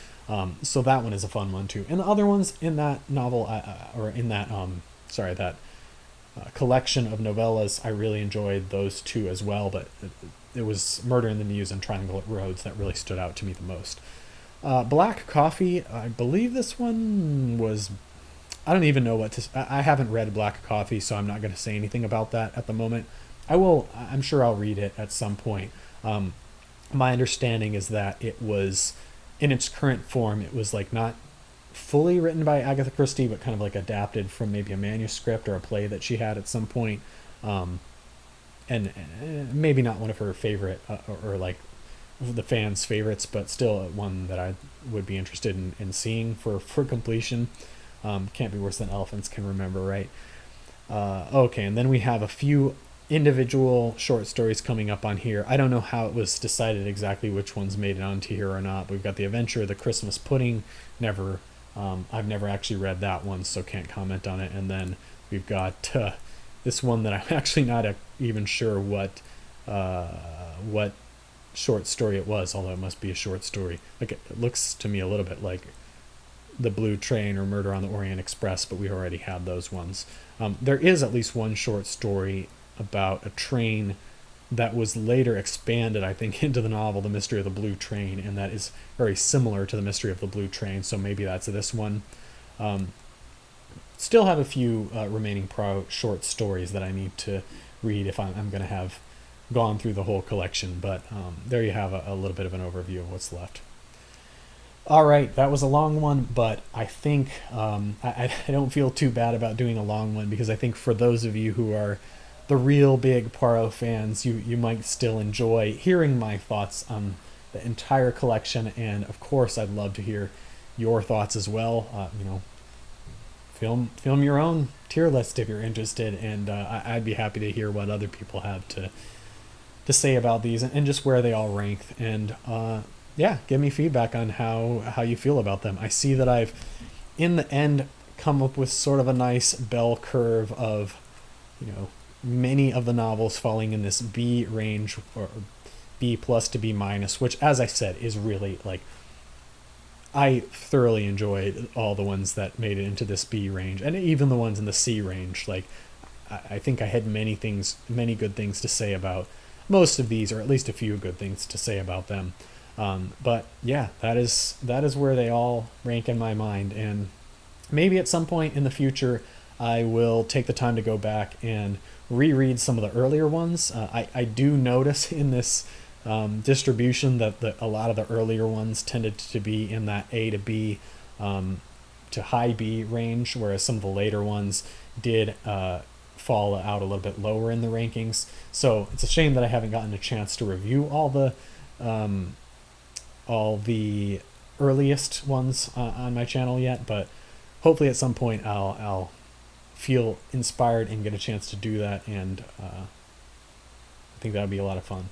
So that one is a fun one too. And the other ones in that novel, that collection of novellas, I really enjoyed those 2 as well, but it was Murder in the Mews and Triangle at Rhodes that really stood out to me the most. Black Coffee, I believe this one was, I don't even know what to, I haven't read Black Coffee, so I'm not going to say anything about that at the moment. I'm sure I'll read it at some point. My understanding is that it was, in its current form, it was not fully written by Agatha Christie, but kind of adapted from maybe a manuscript or a play that she had at some point. And maybe not one of her favorite or the fans' favorites, but still one that I would be interested in seeing for completion. Can't be worse than Elephants Can Remember, right? Okay, and then we have a few individual short stories coming up on here. I don't know how it was decided exactly which ones made it onto here or not. But we've got The Adventure of the Christmas Pudding. I've never actually read that one, so can't comment on it. And then we've got this one that I'm actually not even sure what short story it was, although it must be a short story. It looks to me a little bit like The Blue Train or Murder on the Orient Express, but we already had those ones. There is at least one short story about a train that was later expanded, I think, into the novel The Mystery of the Blue Train, and that is very similar to The Mystery of the Blue Train, so maybe that's this one. Still have a few remaining short stories that I need to read if I'm going to have gone through the whole collection, but there you have a little bit of an overview of what's left. All right, that was a long one, but I think I don't feel too bad about doing a long one, because I think for those of you who are the real big Poirot fans, you might still enjoy hearing my thoughts on the entire collection, and of course I'd love to hear your thoughts as well. Film your own tier list if you're interested, and I'd be happy to hear what other people have to say about these and just where they all rank, and give me feedback on how you feel about them. I see that I've in the end come up with sort of a nice bell curve of many of the novels falling in this B range, or B plus to B minus, which, as I said, is really like, I thoroughly enjoyed all the ones that made it into this B range, and even the ones in the C range. Like, I think I had many good things to say about most of these, or at least a few good things to say about them. But yeah, that is where they all rank in my mind, and maybe at some point in the future, I will take the time to go back and reread some of the earlier ones. I do notice in this distribution that a lot of the earlier ones tended to be in that A to B to high B range, whereas some of the later ones did fall out a little bit lower in the rankings. So it's a shame that I haven't gotten a chance to review all the earliest ones on my channel yet, but hopefully at some point I'll feel inspired and get a chance to do that, and I think that would be a lot of fun.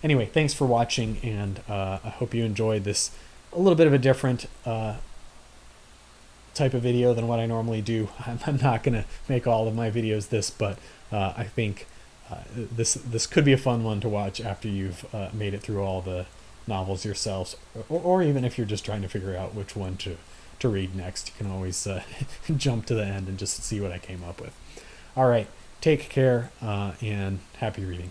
Anyway, thanks for watching, and I hope you enjoyed this a little bit of a different type of video than what I normally do. I'm not going to make all of my videos this, but I think this could be a fun one to watch after you've made it through all the novels yourselves, or even if you're just trying to figure out which one to read next. You can always jump to the end and just see what I came up with. All right, take care, and happy reading.